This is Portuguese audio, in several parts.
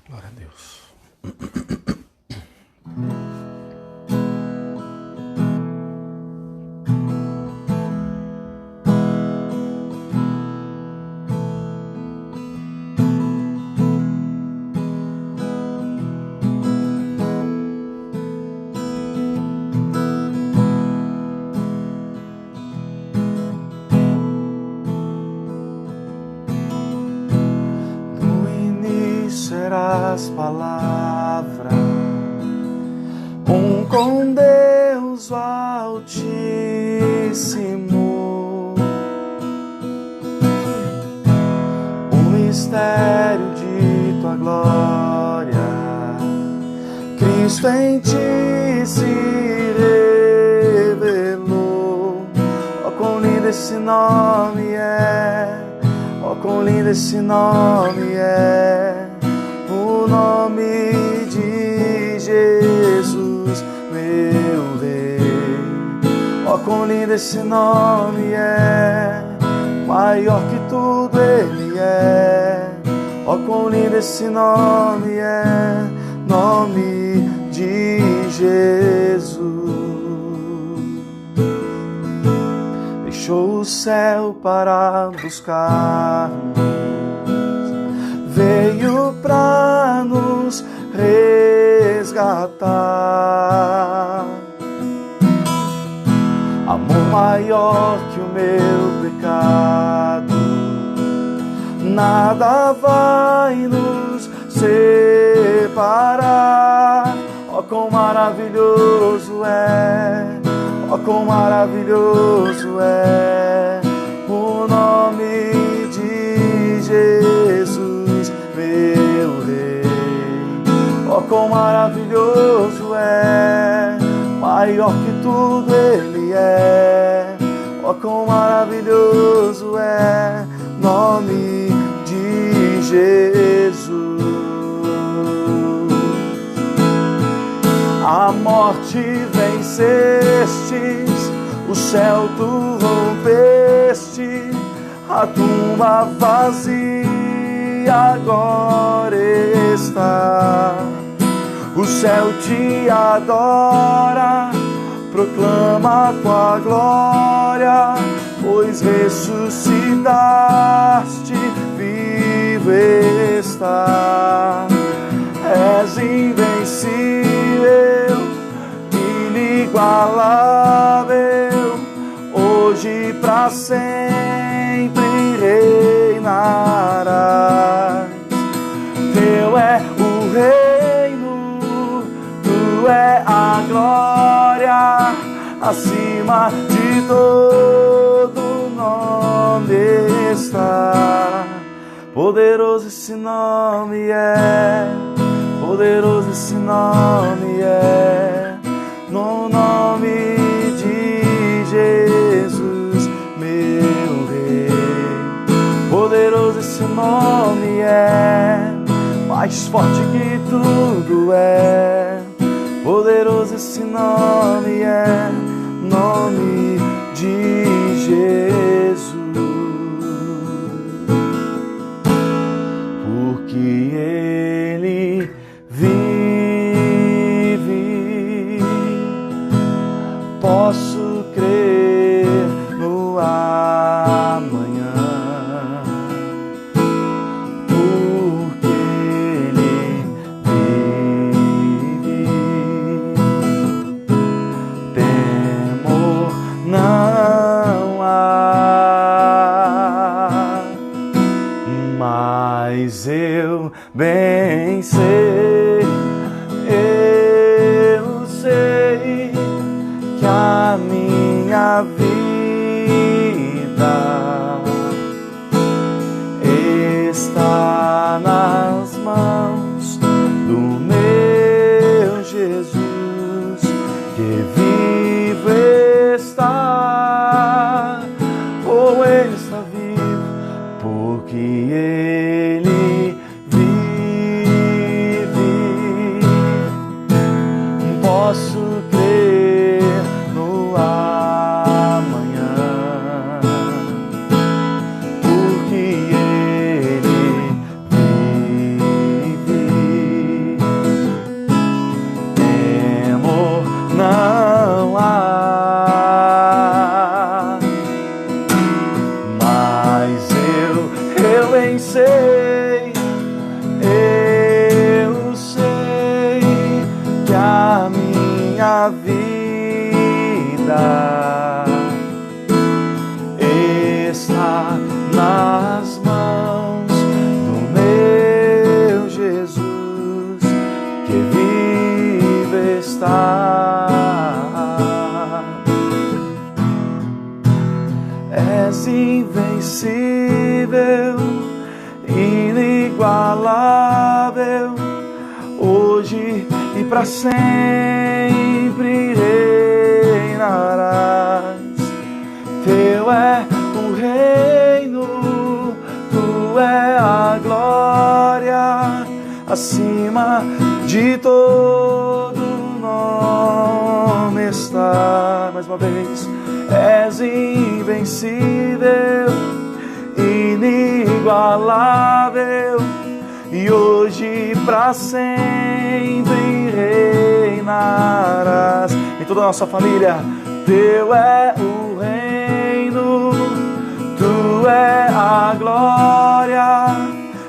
Glória a Deus. As palavras, com Deus o Altíssimo, o mistério de tua glória, Cristo em ti se revelou. Oh, quão lindo esse nome é, oh, quão lindo esse nome é. O nome de Jesus, meu Rei. Oh, quão lindo esse nome é, maior que tudo Ele é. Oh, quão lindo esse nome é, nome de Jesus. Deixou o céu para buscar-nos, veio pra nos resgatar. Amor maior que o meu pecado, nada vai nos separar. Oh, quão maravilhoso é, oh, quão maravilhoso é o nome de Jesus, meu Rei. Oh, quão maravilhoso é, maior que tudo Ele é. Oh, quão maravilhoso é, nome de Jesus. A morte vencestes, o céu tu rompeste, a tumba vazia agora está. O céu te adora, proclama tua glória, pois ressuscitaste, vivo está. És invencível, inigualável, hoje pra sempre reinarás. Teu é o reino, tu é a glória, acima de todo nome está. Poderoso esse nome é, poderoso esse nome é, no nome de Jesus, meu Rei. Poderoso esse nome é, mais forte que tudo é. Poderoso esse nome é, nome de Jesus. Porque Ele vive, posso crer no amanhã. Porque Ele vive, temor não há. Mas eu bem sei, eu sei que a minha vida está nas mãos do meu Jesus, que vivo está, ou Ele está vivo, porque Ele vive. Posso crer no amanhã, porque Ele vive. para sempre reinarás. Teu é o reino, tu é a glória, acima de todo nome está. Mais uma vez, és invencível, inigualável, e hoje para sempre reinarás. Em toda a nossa família, teu é o reino, tu é a glória,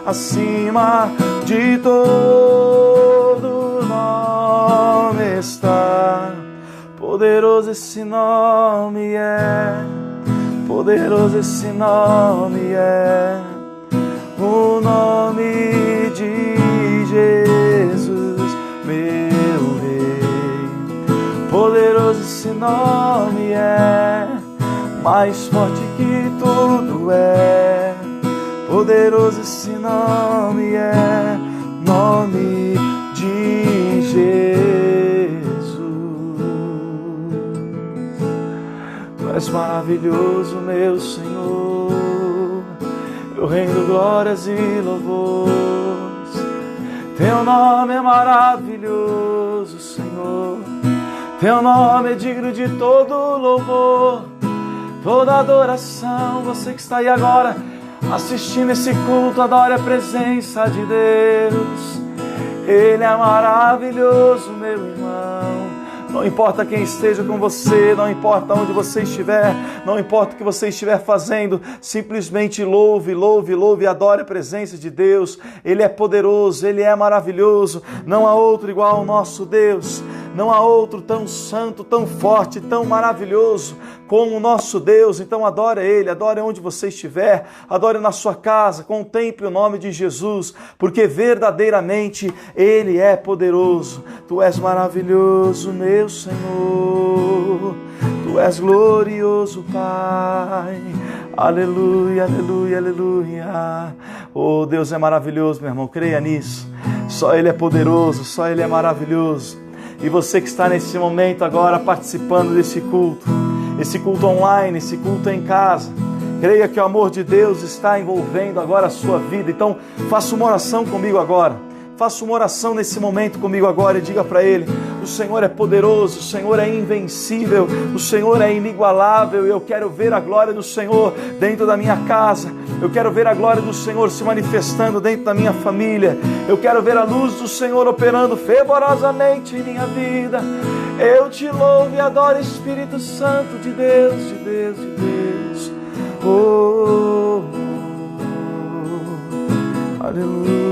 acima de todo nome está. Poderoso esse nome é, poderoso esse nome é, o nome de Jesus, meu Rei. Poderoso esse nome é, mais forte que tudo é. Poderoso esse nome é, nome de Jesus. Tu és maravilhoso, meu Senhor, eu rendo glórias e louvores. Teu nome é maravilhoso, Senhor, teu nome é digno de todo louvor, toda adoração. Você que está aí agora assistindo esse culto, adore a presença de Deus. Ele é maravilhoso, meu irmão. Não importa quem esteja com você, não importa onde você estiver, não importa o que você estiver fazendo, simplesmente louve, louve, louve e adore a presença de Deus. Ele é poderoso, Ele é maravilhoso, não há outro igual ao nosso Deus. Não há outro tão santo, tão forte, tão maravilhoso como o nosso Deus. Então adore Ele, adore onde você estiver, adore na sua casa, contemple o nome de Jesus, porque verdadeiramente Ele é poderoso. Tu és maravilhoso, meu Senhor, Tu és glorioso, Pai. Aleluia, aleluia, aleluia. Oh, Deus é maravilhoso, meu irmão, creia nisso. Só Ele é poderoso, só Ele é maravilhoso. E você que está nesse momento agora participando desse culto, esse culto online, esse culto em casa, creia que o amor de Deus está envolvendo agora a sua vida. Então faça uma oração comigo agora, faça uma oração nesse momento comigo agora e diga para Ele: o Senhor é poderoso, o Senhor é invencível, o Senhor é inigualável, e eu quero ver a glória do Senhor dentro da minha casa, eu quero ver a glória do Senhor se manifestando dentro da minha família, eu quero ver a luz do Senhor operando fervorosamente em minha vida. Eu te louvo e adoro, Espírito Santo de Deus, de Deus, de Deus. Oh, oh, oh. Aleluia.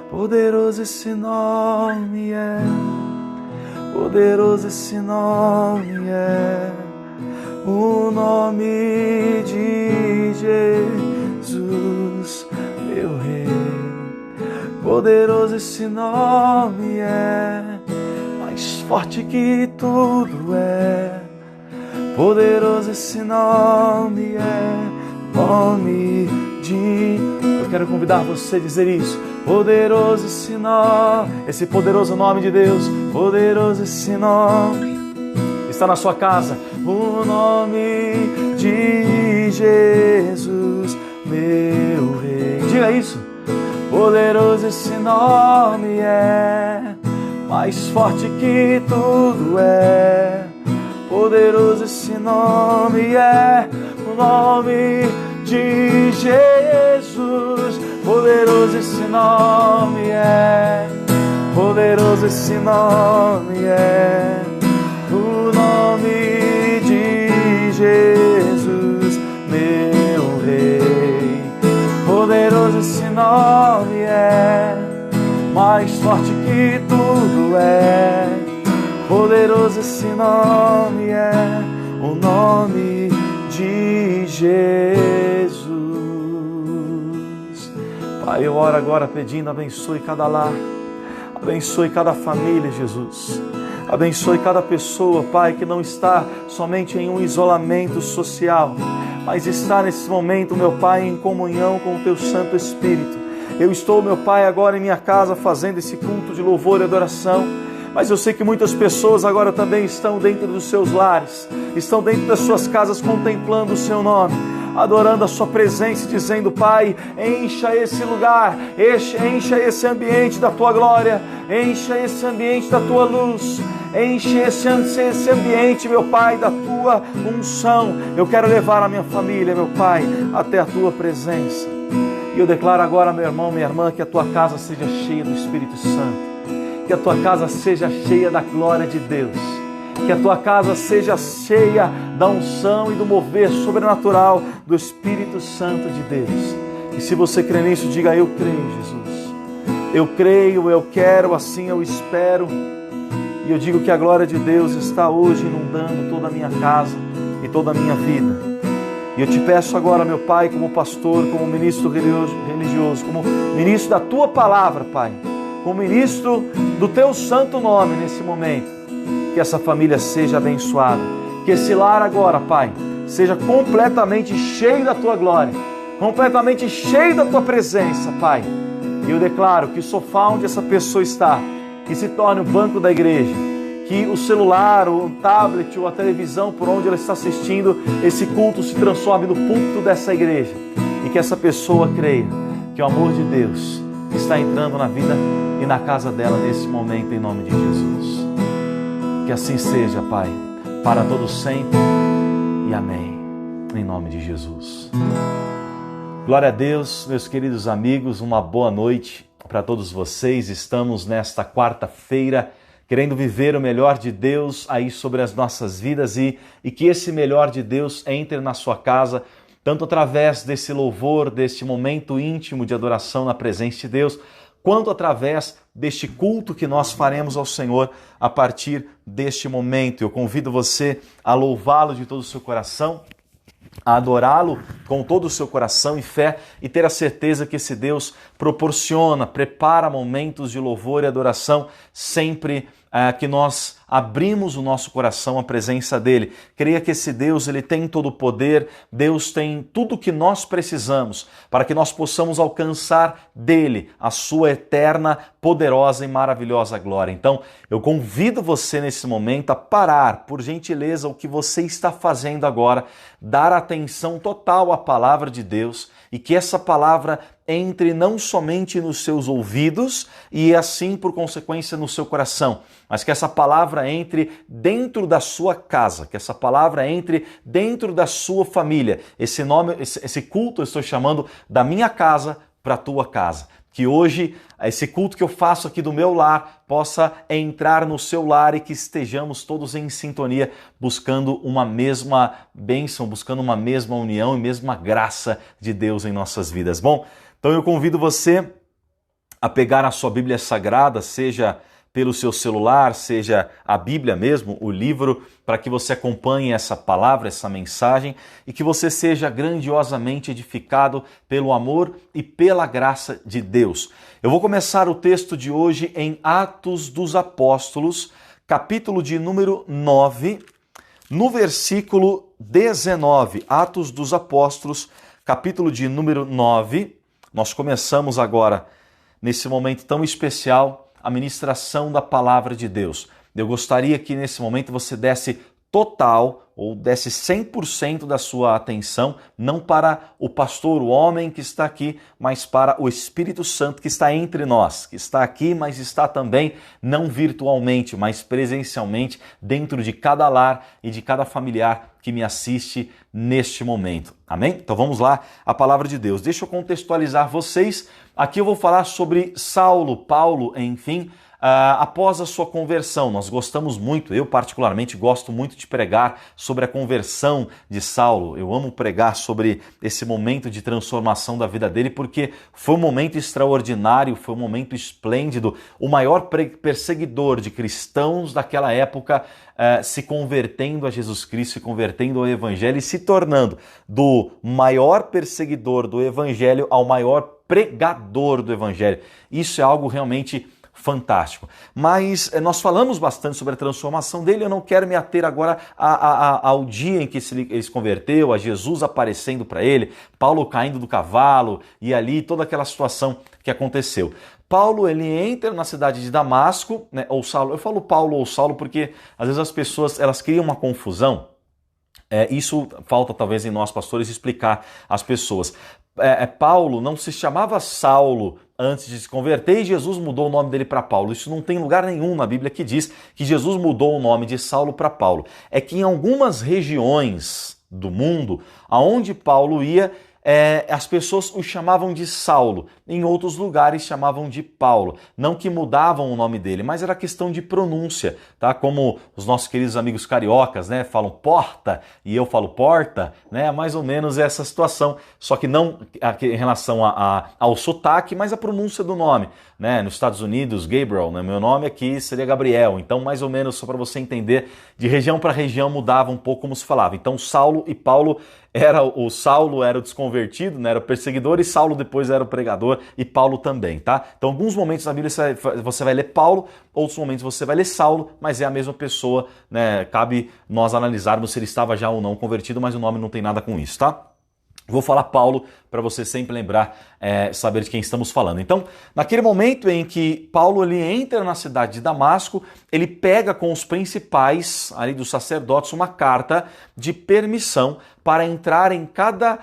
Poderoso esse nome é, poderoso esse nome é, o nome de Jesus, meu Rei. Poderoso esse nome é, mais forte que tudo é. Poderoso esse nome é, nome de... Eu quero convidar você a dizer isso. Poderoso esse nome, esse poderoso nome de Deus. Poderoso esse nome. Está na sua casa. O nome de Jesus, meu Rei. Diga isso. Poderoso esse nome é, mais forte que tudo é. Poderoso esse nome é, o nome de Jesus. Poderoso esse nome é, poderoso esse nome é, o nome de Jesus, meu Rei. Poderoso esse nome é, mais forte que tudo é. Poderoso esse nome é, o nome de Jesus. Pai, eu oro agora pedindo, abençoe cada lar, abençoe cada família, Jesus. Abençoe cada pessoa, Pai, que não está somente em um isolamento social, mas está nesse momento, meu Pai, em comunhão com o Teu Santo Espírito. Eu estou, meu Pai, agora em minha casa fazendo esse culto de louvor e adoração, mas eu sei que muitas pessoas agora também estão dentro dos seus lares, estão dentro das suas casas contemplando o seu nome, adorando a sua presença, dizendo: Pai, encha esse lugar, encha esse ambiente da tua glória, encha esse ambiente da tua luz, enche esse ambiente, meu Pai, da tua unção. Eu quero levar a minha família, meu Pai, até a tua presença. E eu declaro agora, meu irmão, minha irmã, que a tua casa seja cheia do Espírito Santo, que a tua casa seja cheia da glória de Deus, que a tua casa seja cheia da unção e do mover sobrenatural do Espírito Santo de Deus. E se você crê nisso, diga: eu creio, Jesus. Eu creio, eu quero, assim eu espero. E eu digo que a glória de Deus está hoje inundando toda a minha casa e toda a minha vida. E eu te peço agora, meu Pai, como pastor, como ministro religioso, como ministro da tua palavra, Pai, como ministro do teu santo nome nesse momento, que essa família seja abençoada, que esse lar agora, Pai, seja completamente cheio da tua glória, completamente cheio da tua presença, Pai. E eu declaro que o sofá onde essa pessoa está, que se torne o banco da igreja, que o celular, o tablet ou a televisão por onde ela está assistindo esse culto se transforme no púlpito dessa igreja, e que essa pessoa creia que o amor de Deus está entrando na vida e na casa dela nesse momento, em nome de Jesus. Que assim seja, Pai, para todos sempre, e amém, em nome de Jesus. Glória a Deus, meus queridos amigos, uma boa noite para todos vocês. Estamos nesta quarta-feira querendo viver o melhor de Deus aí sobre as nossas vidas e que esse melhor de Deus entre na sua casa, tanto através desse louvor, deste momento íntimo de adoração na presença de Deus, quanto através deste culto que nós faremos ao Senhor a partir deste momento. Eu convido você a louvá-lo de todo o seu coração, a adorá-lo com todo o seu coração e fé, e ter a certeza que esse Deus proporciona, prepara momentos de louvor e adoração sempre que nós abrimos o nosso coração à presença dele. Creia que esse Deus, ele tem todo o poder, Deus tem tudo o que nós precisamos para que nós possamos alcançar dele a sua eterna, poderosa e maravilhosa glória. Então, eu convido você nesse momento a parar, por gentileza, o que você está fazendo agora, dar atenção total à palavra de Deus, e que essa palavra entre não somente nos seus ouvidos e assim, por consequência, no seu coração, mas que essa palavra entre dentro da sua casa, que essa palavra entre dentro da sua família. Esse culto eu estou chamando da minha casa para a tua casa. Que hoje esse culto que eu faço aqui do meu lar possa entrar no seu lar e que estejamos todos em sintonia, buscando uma mesma bênção, buscando uma mesma união e mesma graça de Deus em nossas vidas. Bom, então eu convido você a pegar a sua Bíblia Sagrada, seja pelo seu celular, seja a Bíblia mesmo, o livro, para que você acompanhe essa palavra, essa mensagem, e que você seja grandiosamente edificado pelo amor e pela graça de Deus. Eu vou começar o texto de hoje em Atos dos Apóstolos, capítulo de número 9, no versículo 19. Atos dos Apóstolos, capítulo de número 9. Nós começamos agora, nesse momento tão especial, a ministração da palavra de Deus. Eu gostaria que nesse momento você desse total ou desse 100% da sua atenção, não para o pastor, o homem que está aqui, mas para o Espírito Santo que está entre nós, que está aqui, mas está também não virtualmente, mas presencialmente dentro de cada lar e de cada familiar que me assiste neste momento. Amém? Então vamos lá, a palavra de Deus. Deixa eu contextualizar vocês. Aqui eu vou falar sobre Paulo, enfim, após a sua conversão. Nós gostamos muito, eu particularmente gosto muito de pregar sobre a conversão de Saulo. Eu amo pregar sobre esse momento de transformação da vida dele, porque foi um momento extraordinário, foi um momento esplêndido. O maior perseguidor de cristãos daquela época se convertendo a Jesus Cristo, se convertendo ao Evangelho e se tornando do maior perseguidor do Evangelho ao maior pregador do Evangelho. Isso é algo realmente fantástico. Mas nós falamos bastante sobre a transformação dele. Eu não quero me ater agora ao dia em que ele se converteu, a Jesus aparecendo para ele, Paulo caindo do cavalo e ali toda aquela situação que aconteceu. Paulo, ele entra na cidade de Damasco, né, ou Saulo. Eu falo Paulo ou Saulo porque às vezes as pessoas elas criam uma confusão. Isso falta talvez em nós pastores explicar às pessoas. Paulo não se chamava Saulo antes de se converter e Jesus mudou o nome dele para Paulo. Isso não tem lugar nenhum na Bíblia que diz que Jesus mudou o nome de Saulo para Paulo. É que em algumas regiões do mundo, aonde Paulo ia, as pessoas o chamavam de Saulo, em outros lugares chamavam de Paulo. Não que mudavam o nome dele, mas era questão de pronúncia, tá? Como os nossos queridos amigos cariocas, né, falam porta e eu falo porta, né? Mais ou menos essa situação, só que não em relação ao sotaque, mas a pronúncia do nome, né? Nos Estados Unidos, Gabriel, né? Meu nome aqui seria Gabriel, então mais ou menos só para você entender, de região para região mudava um pouco como se falava. Então Saulo e Paulo o Saulo era o desconvertido, né, era o perseguidor, e Saulo depois era o pregador, e Paulo também, tá? Então, alguns momentos na Bíblia você vai ler Paulo, outros momentos você vai ler Saulo, mas é a mesma pessoa, né? Cabe nós analisarmos se ele estava já ou não convertido, mas o nome não tem nada com isso, tá? Vou falar Paulo para você sempre lembrar, saber de quem estamos falando. Então, naquele momento em que Paulo ele entra na cidade de Damasco, ele pega com os principais ali dos sacerdotes uma carta de permissão para entrar em cada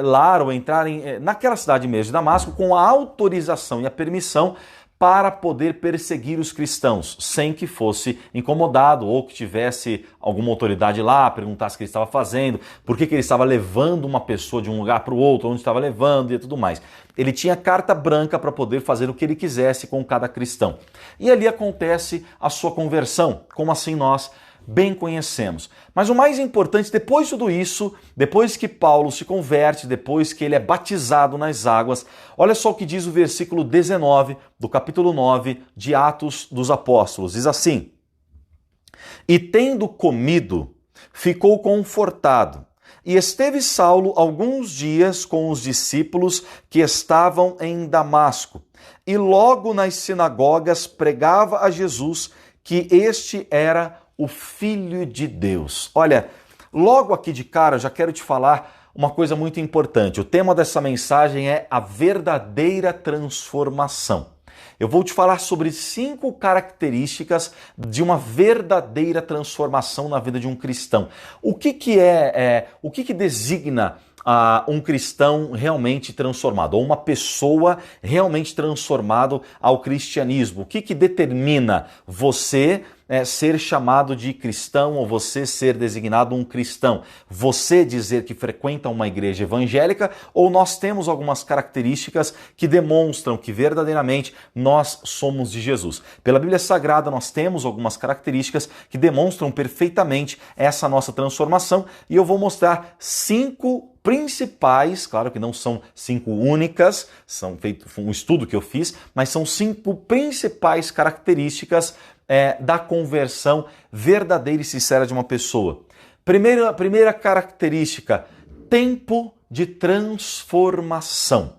lar ou entrar naquela cidade mesmo de Damasco com a autorização e a permissão para poder perseguir os cristãos, sem que fosse incomodado ou que tivesse alguma autoridade lá, perguntasse o que ele estava fazendo, por que ele estava levando uma pessoa de um lugar para o outro, onde estava levando e tudo mais. Ele tinha carta branca para poder fazer o que ele quisesse com cada cristão. E ali acontece a sua conversão, como assim nós bem conhecemos. Mas o mais importante, depois de tudo isso, depois que Paulo se converte, depois que ele é batizado nas águas, olha só o que diz o versículo 19 do capítulo 9 de Atos dos Apóstolos. Diz assim: "E tendo comido, ficou confortado, e esteve Saulo alguns dias com os discípulos que estavam em Damasco, e logo nas sinagogas pregava a Jesus que este era o Filho de Deus." Olha, logo aqui de cara eu já quero te falar uma coisa muito importante. O tema dessa mensagem é a verdadeira transformação. Eu vou te falar sobre 5 características de uma verdadeira transformação na vida de um cristão. O que designa um cristão realmente transformado, ou uma pessoa realmente transformada ao cristianismo? O que determina você ser chamado de cristão ou você ser designado um cristão? Você dizer que frequenta uma igreja evangélica, ou nós temos algumas características que demonstram que verdadeiramente nós somos de Jesus? Pela Bíblia Sagrada nós temos algumas características que demonstram perfeitamente essa nossa transformação, e eu vou mostrar 5 principais, claro que não são 5 únicas, foi um estudo que eu fiz, mas são 5 principais características da conversão verdadeira e sincera de uma pessoa. Primeira característica, tempo de transformação.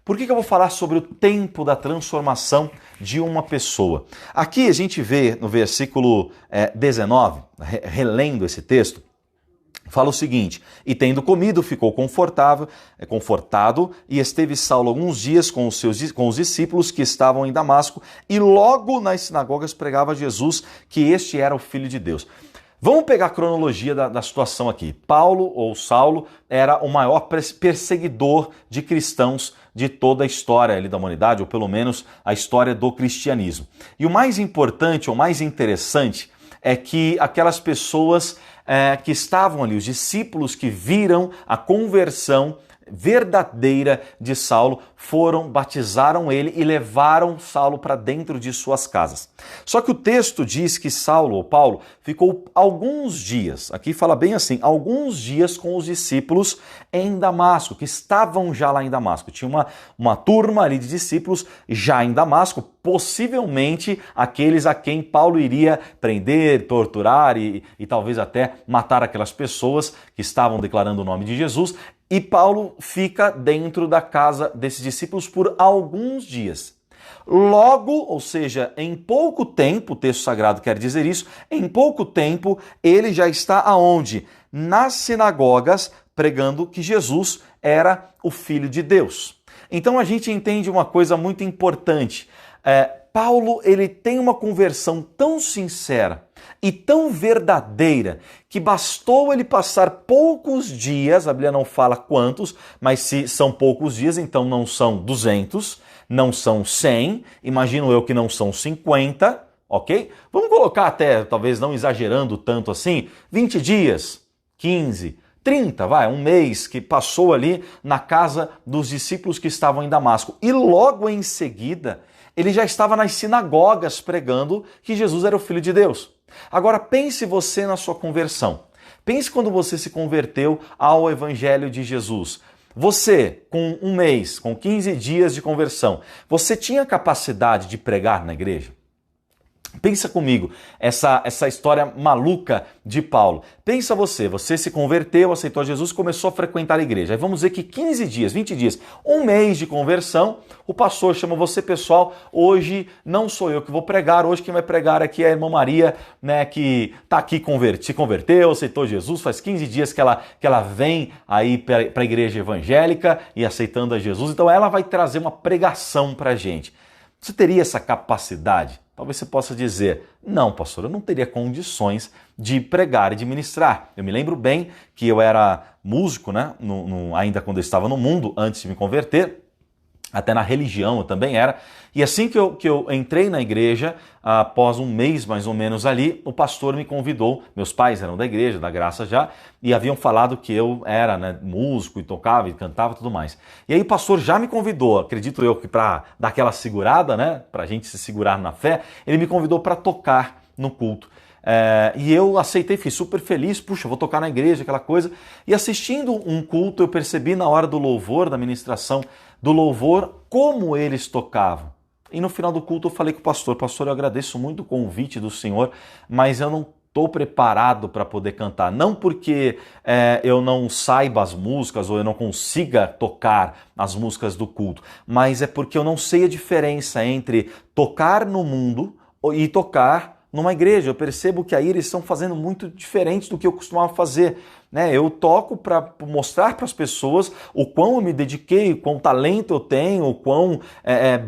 Por que eu vou falar sobre o tempo da transformação de uma pessoa? Aqui a gente vê no versículo 19, relendo esse texto, fala o seguinte: "E tendo comido, ficou confortado, e esteve Saulo alguns dias com os discípulos que estavam em Damasco, e logo nas sinagogas pregava a Jesus que este era o Filho de Deus." Vamos pegar a cronologia da situação aqui. Paulo, ou Saulo, era o maior perseguidor de cristãos de toda a história ali da humanidade, ou pelo menos a história do cristianismo. E o mais importante, ou mais interessante, é que aquelas pessoas que estavam ali, os discípulos que viram a conversão verdadeira de Saulo, batizaram ele e levaram Saulo para dentro de suas casas. Só que o texto diz que Saulo, ou Paulo, ficou alguns dias, aqui fala bem assim, alguns dias com os discípulos em Damasco, que estavam já lá em Damasco. Tinha uma turma ali de discípulos já em Damasco, possivelmente aqueles a quem Paulo iria prender, torturar e talvez até matar aquelas pessoas que estavam declarando o nome de Jesus. E Paulo fica dentro da casa desses discípulos por alguns dias. Logo, ou seja, em pouco tempo, o texto sagrado quer dizer isso, em pouco tempo ele já está aonde? Nas sinagogas, pregando que Jesus era o Filho de Deus. Então a gente entende uma coisa muito importante. Paulo, ele tem uma conversão tão sincera e tão verdadeira que bastou ele passar poucos dias, a Bíblia não fala quantos, mas se são poucos dias, então não são 200, não são 100, imagino eu que não são 50, ok? Vamos colocar até, talvez não exagerando tanto assim, 20 dias, 15, 30, um mês que passou ali na casa dos discípulos que estavam em Damasco. E logo em seguida, ele já estava nas sinagogas pregando que Jesus era o Filho de Deus. Agora pense você na sua conversão. Pense quando você se converteu ao Evangelho de Jesus. Você, com um mês, com 15 dias de conversão, você tinha capacidade de pregar na igreja? Pensa comigo, essa história maluca de Paulo. Pensa você se converteu, aceitou Jesus, começou a frequentar a igreja. Aí vamos dizer que 15 dias, 20 dias, um mês de conversão, o pastor chama você, pessoal, hoje não sou eu que vou pregar, hoje quem vai pregar aqui é a irmã Maria, né, que está aqui, se converteu, aceitou Jesus, faz 15 dias que ela vem aí para a igreja evangélica e aceitando a Jesus, então ela vai trazer uma pregação para a gente. Você teria essa capacidade? Talvez você possa dizer, não, pastor, eu não teria condições de pregar e de ministrar. Eu me lembro bem que eu era músico, né? Ainda quando eu estava no mundo, antes de me converter, até na religião eu também era. E assim que eu entrei na igreja, após um mês mais ou menos ali, o pastor me convidou, meus pais eram da igreja, da graça já, e haviam falado que eu era, né, músico e tocava e cantava e tudo mais. E aí o pastor já me convidou, acredito eu que para dar aquela segurada, né, para a gente se segurar na fé, ele me convidou para tocar no culto. E eu aceitei, fiquei super feliz, puxa, vou tocar na igreja, aquela coisa. E assistindo um culto, eu percebi na hora do louvor, da ministração do louvor, como eles tocavam. E no final do culto eu falei com o pastor, eu agradeço muito o convite do senhor, mas eu não estou preparado para poder cantar. Não porque eu não saiba as músicas ou eu não consiga tocar as músicas do culto, mas é porque eu não sei a diferença entre tocar no mundo e tocar numa igreja. Eu percebo que aí eles estão fazendo muito diferente do que eu costumava fazer. Eu toco para mostrar para as pessoas o quão eu me dediquei, o quão talento eu tenho, o quão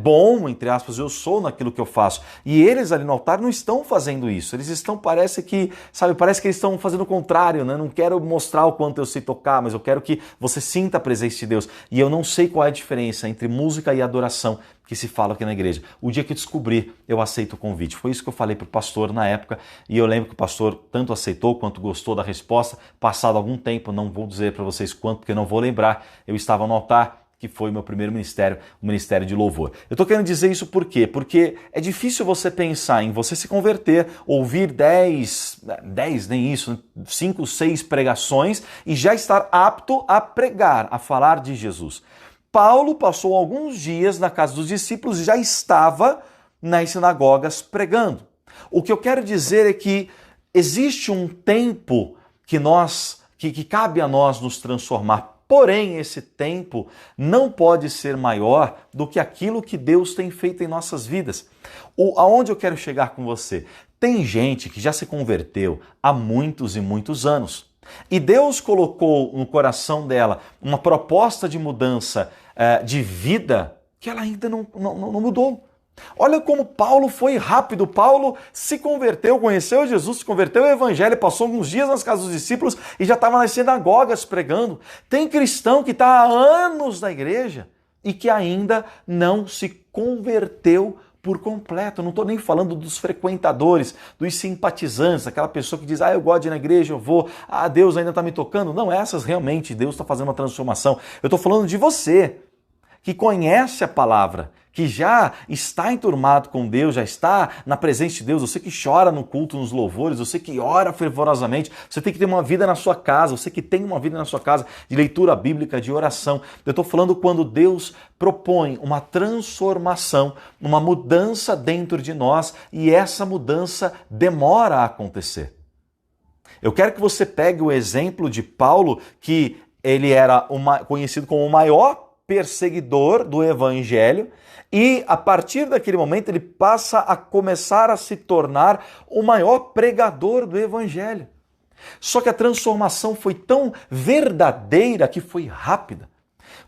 bom, entre aspas, eu sou naquilo que eu faço. E eles ali no altar não estão fazendo isso. Eles estão, parece que eles estão fazendo o contrário, né? Não quero mostrar o quanto eu sei tocar, mas eu quero que você sinta a presença de Deus. E eu não sei qual é a diferença entre música e adoração que se fala aqui na igreja. O dia que eu descobri, eu aceito o convite. Foi isso que eu falei para o pastor na época, e eu lembro que o pastor tanto aceitou quanto gostou da resposta. Passado algum tempo, não vou dizer para vocês quanto, porque não vou lembrar, eu estava no altar, que foi o meu primeiro ministério, o ministério de louvor. Eu estou querendo dizer isso por quê? Porque é difícil você pensar em você se converter, ouvir 10 nem isso, 5, 6 pregações e já estar apto a pregar, a falar de Jesus. Paulo passou alguns dias na casa dos discípulos e já estava nas sinagogas pregando. O que eu quero dizer é que existe um tempo que cabe a nós nos transformar. Porém, esse tempo não pode ser maior do que aquilo que Deus tem feito em nossas vidas. Aonde eu quero chegar com você? Tem gente que já se converteu há muitos e muitos anos. E Deus colocou no coração dela uma proposta de mudança de vida que ela ainda não mudou. Olha como Paulo foi rápido. Paulo se converteu, conheceu Jesus, se converteu ao Evangelho, passou alguns dias nas casas dos discípulos e já estava nas sinagogas pregando. Tem cristão que está há anos na igreja e que ainda não se converteu por completo. Eu não estou nem falando dos frequentadores, dos simpatizantes, aquela pessoa que diz, eu gosto de ir na igreja, eu vou, Deus ainda está me tocando. Não, essas realmente, Deus está fazendo uma transformação. Eu estou falando de você, que conhece a palavra, que já está enturmado com Deus, já está na presença de Deus, você que chora no culto, nos louvores, você que ora fervorosamente, você tem que ter uma vida na sua casa, você que tem uma vida na sua casa de leitura bíblica, de oração. Eu estou falando quando Deus propõe uma transformação, uma mudança dentro de nós e essa mudança demora a acontecer. Eu quero que você pegue o exemplo de Paulo, que ele era conhecido como o maior perseguidor do Evangelho, e a partir daquele momento ele passa a começar a se tornar o maior pregador do Evangelho. Só que a transformação foi tão verdadeira que foi rápida.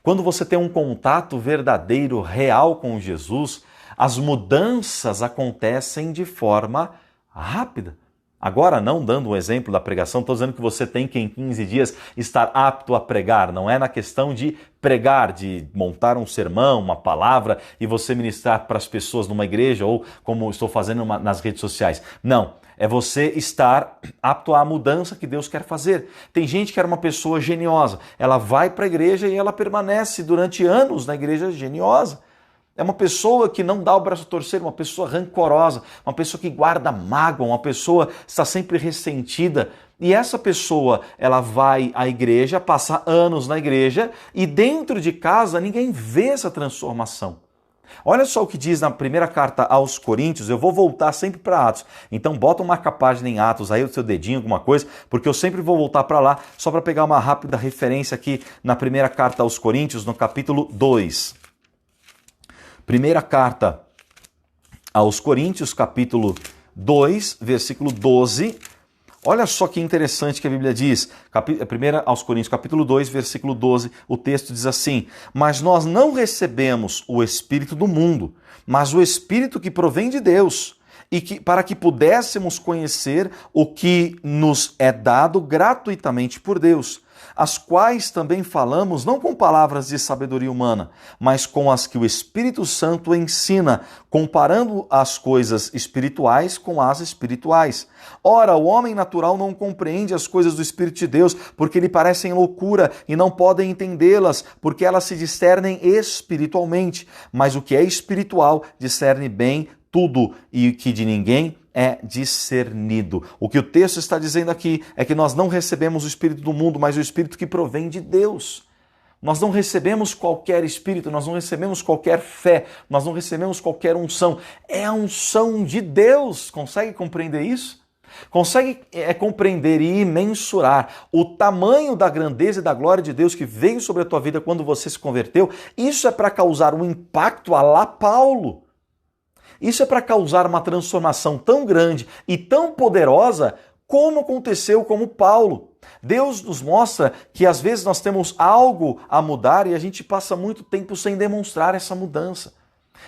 Quando você tem um contato verdadeiro, real com Jesus, as mudanças acontecem de forma rápida. Agora, não dando um exemplo da pregação, estou dizendo que você tem que em 15 dias estar apto a pregar. Não é na questão de pregar, de montar um sermão, uma palavra e você ministrar para as pessoas numa igreja ou como estou fazendo nas redes sociais. Não, é você estar apto à mudança que Deus quer fazer. Tem gente que era uma pessoa geniosa, ela vai para a igreja e ela permanece durante anos na igreja geniosa. É uma pessoa que não dá o braço a torcer, uma pessoa rancorosa, uma pessoa que guarda mágoa, uma pessoa que está sempre ressentida. E essa pessoa, ela vai à igreja, passa anos na igreja e dentro de casa ninguém vê essa transformação. Olha só o que diz na primeira carta aos Coríntios, eu vou voltar sempre para Atos. Então bota uma marca-página em Atos, aí o seu dedinho, alguma coisa, porque eu sempre vou voltar para lá, só para pegar uma rápida referência aqui na primeira carta aos Coríntios, no capítulo 2. Primeira carta aos Coríntios, capítulo 2, versículo 12. Olha só que interessante que a Bíblia diz. Primeira aos Coríntios, capítulo 2, versículo 12, o texto diz assim: mas nós não recebemos o Espírito do mundo, mas o Espírito que provém de Deus, para que pudéssemos conhecer o que nos é dado gratuitamente por Deus, as quais também falamos não com palavras de sabedoria humana, mas com as que o Espírito Santo ensina, comparando as coisas espirituais com as espirituais. Ora, o homem natural não compreende as coisas do Espírito de Deus, porque lhe parecem loucura e não podem entendê-las, porque elas se discernem espiritualmente. Mas o que é espiritual discerne bem tudo, e que de ninguém é discernido. O que o texto está dizendo aqui é que nós não recebemos o Espírito do mundo, mas o Espírito que provém de Deus. Nós não recebemos qualquer Espírito, nós não recebemos qualquer fé, nós não recebemos qualquer unção. É a unção de Deus. Consegue compreender isso? Consegue compreender e mensurar o tamanho da grandeza e da glória de Deus que veio sobre a tua vida quando você se converteu? Isso é para causar um impacto à la Paulo. Isso é para causar uma transformação tão grande e tão poderosa como aconteceu com Paulo. Deus nos mostra que às vezes nós temos algo a mudar e a gente passa muito tempo sem demonstrar essa mudança.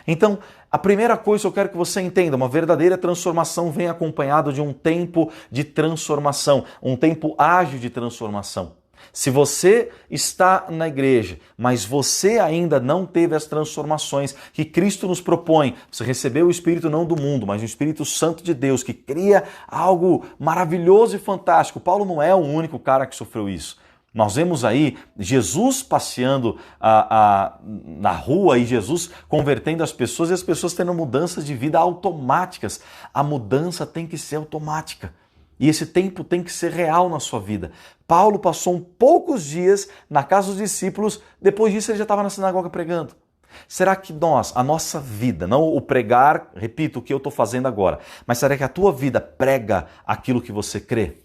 Então, a primeira coisa que eu quero que você entenda, uma verdadeira transformação vem acompanhada de um tempo de transformação, um tempo ágil de transformação. Se você está na igreja, mas você ainda não teve as transformações que Cristo nos propõe, você recebeu o Espírito não do mundo, mas o Espírito Santo de Deus, que cria algo maravilhoso e fantástico. Paulo não é o único cara que sofreu isso. Nós vemos aí Jesus passeando na rua e Jesus convertendo as pessoas e as pessoas tendo mudanças de vida automáticas. A mudança tem que ser automática. E esse tempo tem que ser real na sua vida. Paulo passou poucos dias na casa dos discípulos, depois disso ele já estava na sinagoga pregando. Será que a nossa vida, não o pregar, repito o que eu estou fazendo agora, mas será que a tua vida prega aquilo que você crê?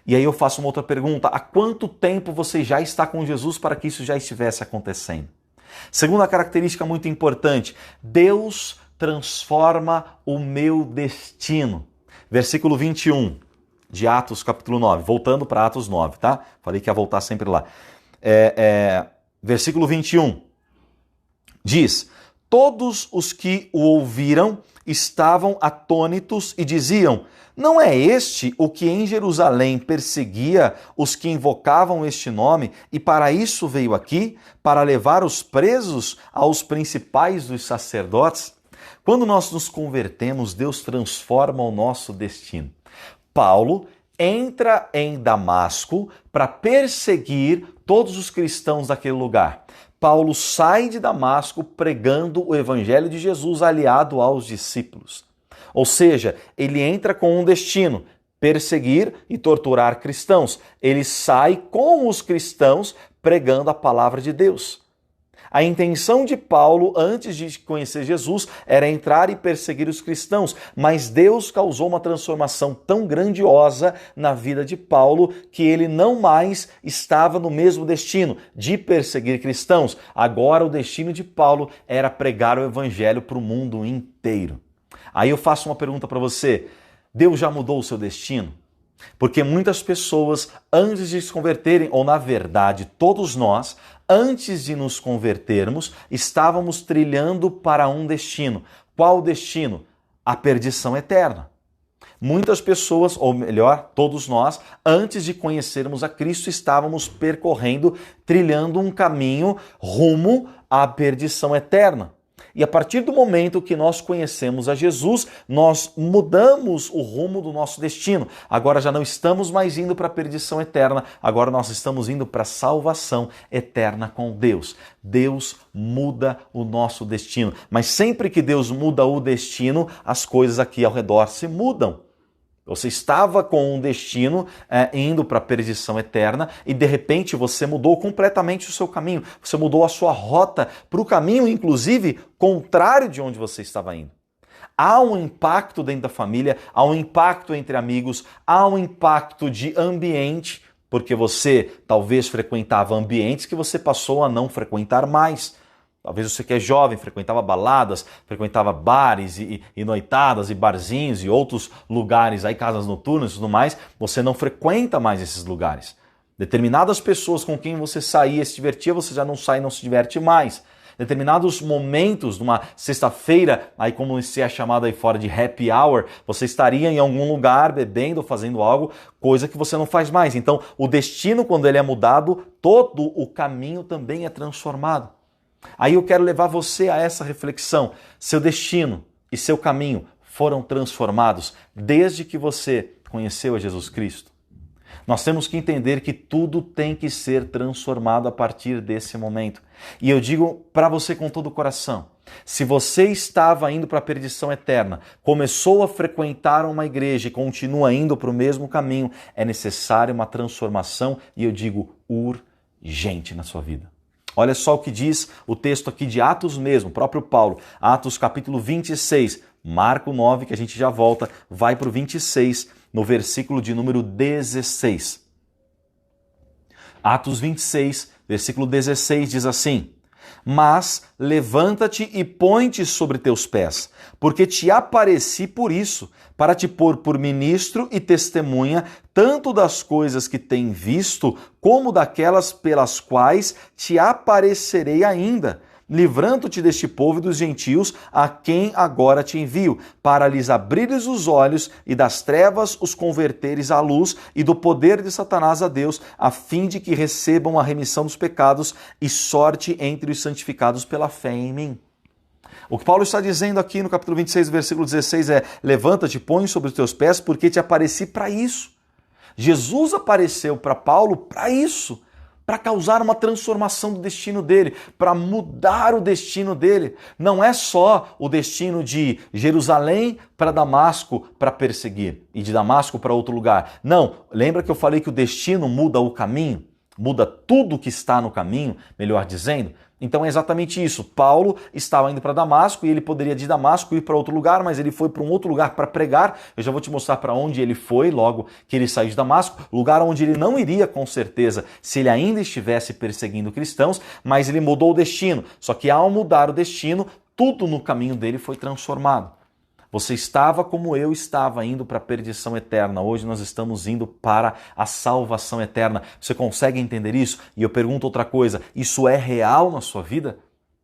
E aí eu faço uma outra pergunta: há quanto tempo você já está com Jesus para que isso já estivesse acontecendo? Segunda característica muito importante: Deus transforma o meu destino. Versículo 21. De Atos, capítulo 9, voltando para Atos 9, tá? Falei que ia voltar sempre lá. Versículo 21, diz: todos os que o ouviram estavam atônitos e diziam: não é este o que em Jerusalém perseguia os que invocavam este nome e para isso veio aqui, para levar os presos aos principais dos sacerdotes? Quando nós nos convertemos, Deus transforma o nosso destino. Paulo entra em Damasco para perseguir todos os cristãos daquele lugar. Paulo sai de Damasco pregando o evangelho de Jesus aliado aos discípulos. Ou seja, ele entra com um destino: perseguir e torturar cristãos. Ele sai com os cristãos pregando a palavra de Deus. A intenção de Paulo, antes de conhecer Jesus, era entrar e perseguir os cristãos, mas Deus causou uma transformação tão grandiosa na vida de Paulo que ele não mais estava no mesmo destino de perseguir cristãos. Agora o destino de Paulo era pregar o evangelho para o mundo inteiro. Aí eu faço uma pergunta para você: Deus já mudou o seu destino? Porque muitas pessoas, antes de se converterem, ou na verdade todos nós, Antes de nos convertermos, estávamos trilhando para um destino. Qual o destino? A perdição eterna. Muitas pessoas, ou melhor, todos nós, antes de conhecermos a Cristo, estávamos percorrendo, trilhando um caminho rumo à perdição eterna. E a partir do momento que nós conhecemos a Jesus, nós mudamos o rumo do nosso destino. Agora já não estamos mais indo para a perdição eterna, agora nós estamos indo para a salvação eterna com Deus. Deus muda o nosso destino. Mas sempre que Deus muda o destino, as coisas aqui ao redor se mudam. Você estava com um destino indo para a perdição eterna e de repente você mudou completamente o seu caminho. Você mudou a sua rota para o caminho, inclusive, contrário de onde você estava indo. Há um impacto dentro da família, há um impacto entre amigos, há um impacto de ambiente, porque você talvez frequentava ambientes que você passou a não frequentar mais. Talvez você que é jovem, frequentava baladas, frequentava bares e noitadas e barzinhos e outros lugares, aí casas noturnas e tudo mais, você não frequenta mais esses lugares. Determinadas pessoas com quem você saía e se divertia, você já não sai e não se diverte mais. Determinados momentos, numa sexta-feira, aí como isso é chamado aí fora de happy hour, você estaria em algum lugar bebendo ou fazendo algo, coisa que você não faz mais. Então, o destino, quando ele é mudado, todo o caminho também é transformado. Aí eu quero levar você a essa reflexão. Seu destino e seu caminho foram transformados desde que você conheceu a Jesus Cristo. Nós temos que entender que tudo tem que ser transformado a partir desse momento. E eu digo para você com todo o coração, se você estava indo para a perdição eterna, começou a frequentar uma igreja e continua indo para o mesmo caminho, é necessária uma transformação e eu digo urgente na sua vida. Olha só o que diz o texto aqui de Atos mesmo, o próprio Paulo, Atos capítulo 26, Marco 9, que a gente já volta, vai para o 26, no versículo de número 16. Atos 26, versículo 16 diz assim: Mas levanta-te e põe-te sobre teus pés, porque te apareci por isso, para te pôr por ministro e testemunha, tanto das coisas que tem visto, como daquelas pelas quais te aparecerei ainda, livrando-te deste povo e dos gentios, a quem agora te envio, para lhes abrires os olhos e das trevas os converteres à luz e do poder de Satanás a Deus, a fim de que recebam a remissão dos pecados e sorte entre os santificados pela fé em mim. O que Paulo está dizendo aqui no capítulo 26, versículo 16 é: levanta-te, põe sobre os teus pés, porque te apareci para isso. Jesus apareceu para Paulo para isso, para causar uma transformação do destino dele, para mudar o destino dele. Não é só o destino de Jerusalém para Damasco para perseguir e de Damasco para outro lugar. Não, lembra que eu falei que o destino muda o caminho? Muda tudo que está no caminho, melhor dizendo? Então é exatamente isso. Paulo estava indo para Damasco e ele poderia de Damasco ir para outro lugar, mas ele foi para um outro lugar para pregar. Eu já vou te mostrar para onde ele foi logo que ele saiu de Damasco, lugar onde ele não iria com certeza se ele ainda estivesse perseguindo cristãos, mas ele mudou o destino. Só que ao mudar o destino, tudo no caminho dele foi transformado. Você estava como eu estava, indo para a perdição eterna. Hoje nós estamos indo para a salvação eterna. Você consegue entender isso? E eu pergunto outra coisa, isso é real na sua vida?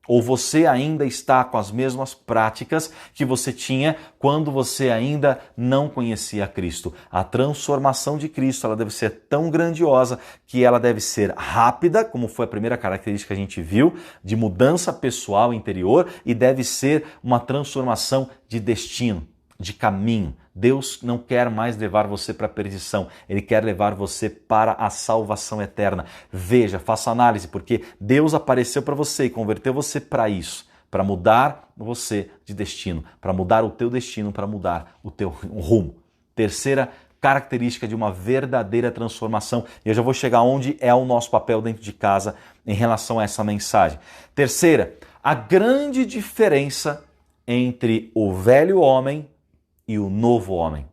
Ou você ainda está com as mesmas práticas que você tinha quando você ainda não conhecia Cristo? A transformação de Cristo, ela deve ser tão grandiosa que ela deve ser rápida, como foi a primeira característica que a gente viu, de mudança pessoal interior, e deve ser uma transformação de destino, de caminho. Deus não quer mais levar você para a perdição, Ele quer levar você para a salvação eterna. Veja, faça análise, porque Deus apareceu para você e converteu você para isso, para mudar você de destino, para mudar o teu destino, para mudar o teu rumo. Terceira característica de uma verdadeira transformação, e eu já vou chegar onde é o nosso papel dentro de casa em relação a essa mensagem. Terceira, a grande diferença entre o velho homem e o novo homem.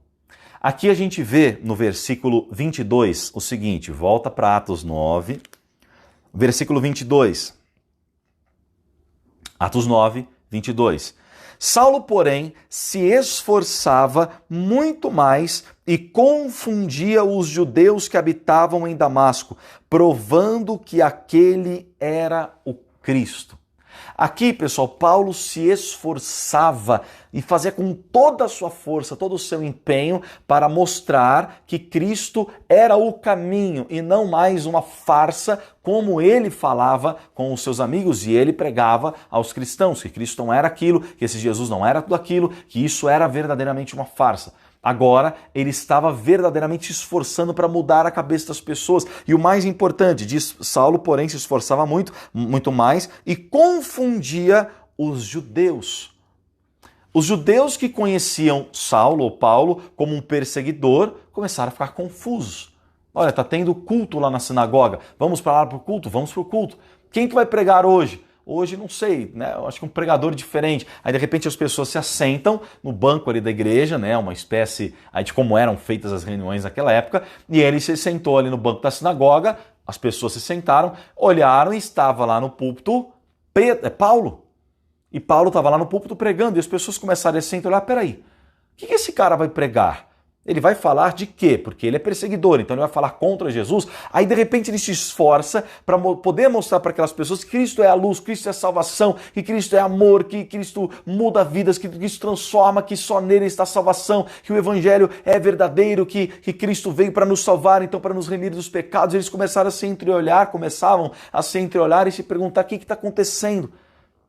Aqui a gente vê no versículo 22 o seguinte, volta para Atos 9, versículo 22. Atos 9, 22. Saulo, porém, se esforçava muito mais e confundia os judeus que habitavam em Damasco, provando que aquele era o Cristo. Aqui, pessoal, Paulo se esforçava e fazia com toda a sua força, todo o seu empenho para mostrar que Cristo era o caminho e não mais uma farsa, como ele falava com os seus amigos e ele pregava aos cristãos, que Cristo não era aquilo, que esse Jesus não era tudo aquilo, que isso era verdadeiramente uma farsa. Agora, ele estava verdadeiramente esforçando para mudar a cabeça das pessoas. E o mais importante, diz Saulo, porém, se esforçava muito mais e confundia os judeus. Os judeus que conheciam Saulo ou Paulo como um perseguidor começaram a ficar confusos. Olha, está tendo culto lá na sinagoga. Vamos para lá para o culto? Vamos para o culto. Quem que vai pregar hoje? Hoje, não sei, né? Eu acho que um pregador diferente. Aí, de repente, as pessoas se assentam no banco ali da igreja, né? Uma espécie aí de como eram feitas as reuniões naquela época. E ele se sentou ali no banco da sinagoga, as pessoas se sentaram, olharam e estava lá no púlpito Paulo. E Paulo estava lá no púlpito pregando e as pessoas começaram a se sentar e olhar, peraí, o que esse cara vai pregar? Ele vai falar de quê? Porque ele é perseguidor, então ele vai falar contra Jesus. Aí, de repente, ele se esforça para poder mostrar para aquelas pessoas que Cristo é a luz, Cristo é a salvação, que Cristo é amor, que Cristo muda vidas, que Cristo transforma, que só nele está a salvação, que o Evangelho é verdadeiro, que Cristo veio para nos salvar, então para nos remir dos pecados. Eles começavam a se entreolhar e se perguntar o que está acontecendo.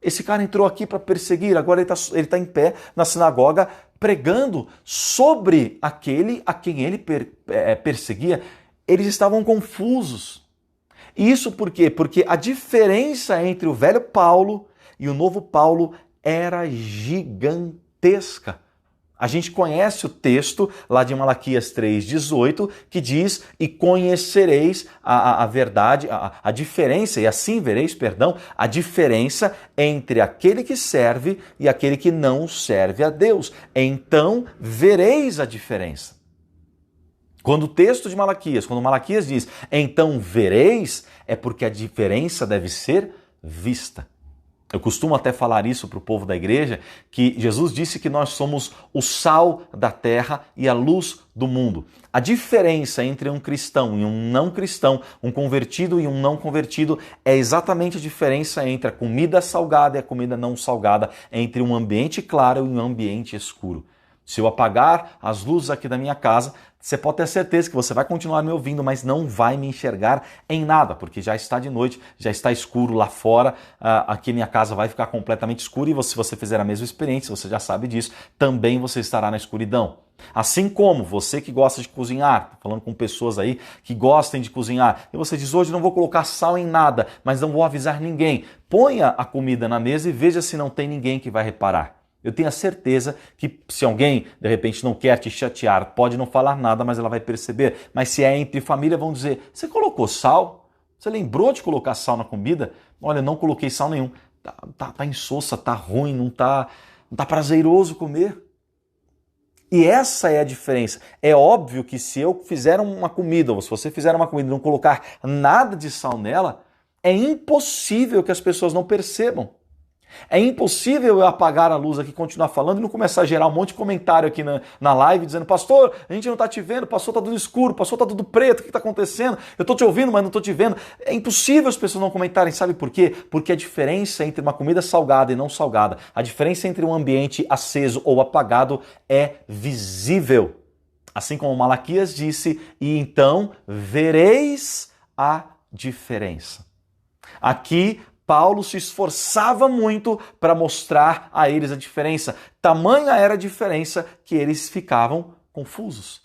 Esse cara entrou aqui para perseguir, agora ele tá em pé na sinagoga pregando sobre aquele a quem ele perseguia. Eles estavam confusos. Isso por quê? Porque a diferença entre o velho Paulo e o novo Paulo era gigantesca. A gente conhece o texto lá de Malaquias 3,18, que diz, e conhecereis a verdade, a diferença, e assim vereis, a diferença entre aquele que serve e aquele que não serve a Deus. Então vereis a diferença. Quando o texto de Malaquias, quando Malaquias diz, então vereis, é porque a diferença deve ser vista. Eu costumo até falar isso para o povo da igreja, que Jesus disse que nós somos o sal da terra e a luz do mundo. A diferença entre um cristão e um não cristão, um convertido e um não convertido, é exatamente a diferença entre a comida salgada e a comida não salgada, entre um ambiente claro e um ambiente escuro. Se eu apagar as luzes aqui da minha casa, você pode ter certeza que você vai continuar me ouvindo, mas não vai me enxergar em nada, porque já está de noite, já está escuro lá fora, aqui minha casa vai ficar completamente escura e se você fizer a mesma experiência, você já sabe disso, também você estará na escuridão. Assim como você que gosta de cozinhar, falando com pessoas aí que gostem de cozinhar, e você diz, hoje não vou colocar sal em nada, mas não vou avisar ninguém. Ponha a comida na mesa e veja se não tem ninguém que vai reparar. Eu tenho a certeza que se alguém, de repente, não quer te chatear, pode não falar nada, mas ela vai perceber. Mas se é entre família, vão dizer, você colocou sal? Você lembrou de colocar sal na comida? Olha, não coloquei sal nenhum. Tá insossa, tá ruim, não tá prazeroso comer. E essa é a diferença. É óbvio que se eu fizer uma comida, ou se você fizer uma comida e não colocar nada de sal nela, é impossível que as pessoas não percebam. É impossível eu apagar a luz aqui, continuar falando e não começar a gerar um monte de comentário aqui na live dizendo, pastor, a gente não está te vendo, pastor, está tudo escuro, pastor, está tudo preto, o que está acontecendo? Eu estou te ouvindo, mas não estou te vendo. É impossível as pessoas não comentarem, sabe por quê? Porque a diferença entre uma comida salgada e não salgada, a diferença entre um ambiente aceso ou apagado é visível. Assim como Malaquias disse, e então vereis a diferença. Aqui, Paulo se esforçava muito para mostrar a eles a diferença. Tamanha era a diferença que eles ficavam confusos.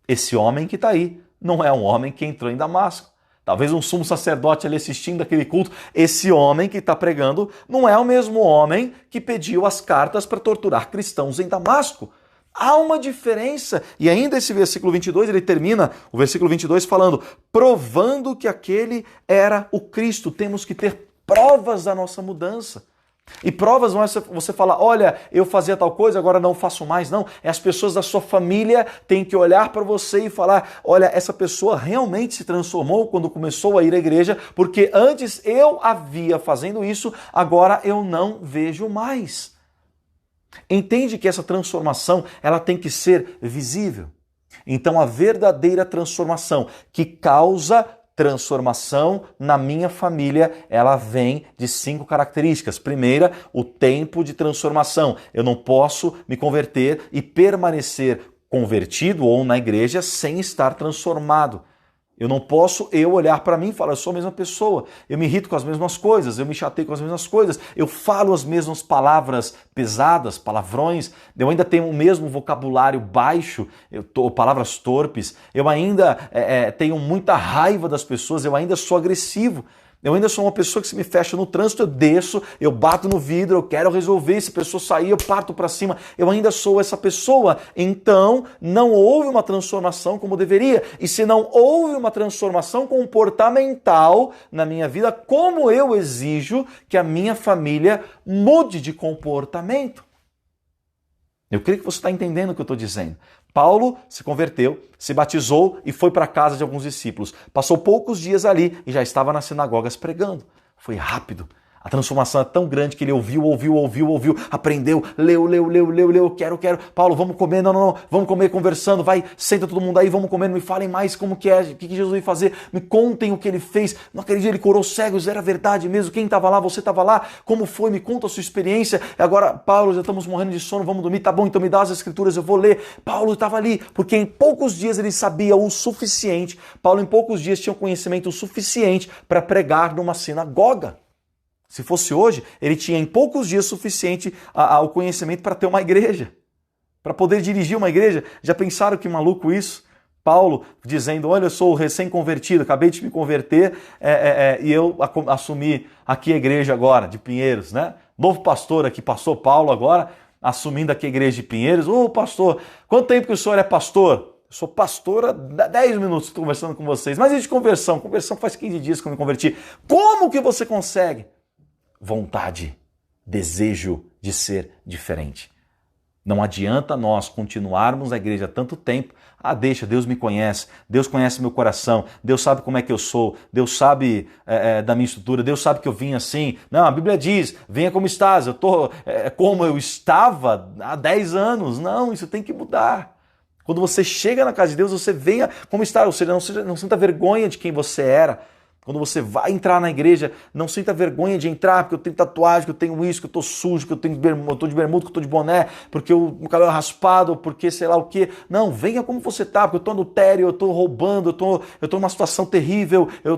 Esse homem que está aí não é um homem que entrou em Damasco. Talvez um sumo sacerdote ali assistindo aquele culto. Esse homem que está pregando não é o mesmo homem que pediu as cartas para torturar cristãos em Damasco. Há uma diferença. E ainda esse versículo 22, ele termina o versículo 22 falando, provando que aquele era o Cristo. Temos que ter provas da nossa mudança. E provas não é você falar, olha, eu fazia tal coisa, agora não faço mais. Não, é as pessoas da sua família têm que olhar para você e falar, olha, essa pessoa realmente se transformou quando começou a ir à igreja, porque antes eu a via fazendo isso, agora eu não vejo mais. Entende que essa transformação ela tem que ser visível. Então a verdadeira transformação que causa transformação na minha família, ela vem de 5 características. Primeira, o tempo de transformação. Eu não posso me converter e permanecer convertido ou na igreja sem estar transformado. Eu não posso olhar para mim e falar, eu sou a mesma pessoa, eu me irrito com as mesmas coisas, eu me chateio com as mesmas coisas, eu falo as mesmas palavras pesadas, palavrões, eu ainda tenho o mesmo vocabulário baixo, palavras torpes, eu ainda tenho muita raiva das pessoas, eu ainda sou agressivo. Eu ainda sou uma pessoa que se me fecha no trânsito, eu desço, eu bato no vidro, eu quero resolver, se a pessoa sair, eu parto para cima. Eu ainda sou essa pessoa. Então, não houve uma transformação como deveria. E se não houve uma transformação comportamental na minha vida, como eu exijo que a minha família mude de comportamento? Eu creio que você está entendendo o que eu estou dizendo. Paulo se converteu, se batizou e foi para a casa de alguns discípulos. Passou poucos dias ali e já estava nas sinagogas pregando. Foi rápido. A transformação é tão grande que ele ouviu, aprendeu, leu, quero. Paulo, vamos comer, não, vamos comer conversando, vai, senta todo mundo aí, vamos comer, não me falem mais como que é, o que Jesus veio fazer, me contem o que ele fez, não acredito, ele curou cegos, era verdade mesmo, quem estava lá, você estava lá, como foi, me conta a sua experiência, agora, Paulo, já estamos morrendo de sono, vamos dormir, tá bom, então me dá as escrituras, eu vou ler. Paulo estava ali, porque em poucos dias ele sabia o suficiente, Paulo em poucos dias tinha um conhecimento suficiente para pregar numa sinagoga. Se fosse hoje, ele tinha em poucos dias suficiente o conhecimento para ter uma igreja, para poder dirigir uma igreja. Já pensaram que maluco isso? Paulo dizendo, olha, eu sou recém-convertido, acabei de me converter e eu assumi aqui a igreja agora, de Pinheiros, né? Novo pastor aqui, pastor Paulo agora, assumindo aqui a igreja de Pinheiros. Ô pastor, quanto tempo que o senhor é pastor? Eu sou pastor há 10 minutos, estou conversando com vocês. Mas e de conversão? Conversão faz 15 dias que eu me converti. Como que você consegue? Vontade, desejo de ser diferente. Não adianta nós continuarmos na igreja há tanto tempo. Deixa, Deus me conhece, Deus conhece meu coração, Deus sabe como é que eu sou, Deus sabe da minha estrutura, Deus sabe que eu vim assim. Não, a Bíblia diz, venha como estás, eu estou como eu estava há 10 anos. Não, isso tem que mudar. Quando você chega na casa de Deus, você venha como está, ou seja, não sinta vergonha de quem você era. Quando você vai entrar na igreja, não sinta vergonha de entrar, porque eu tenho tatuagem, que eu tenho isso, que eu estou sujo, que eu estou de bermuda, que eu estou de boné, porque o cabelo é raspado, porque sei lá o quê. Não, venha como você está, porque eu estou adultério, eu estou roubando, eu estou numa situação terrível, eu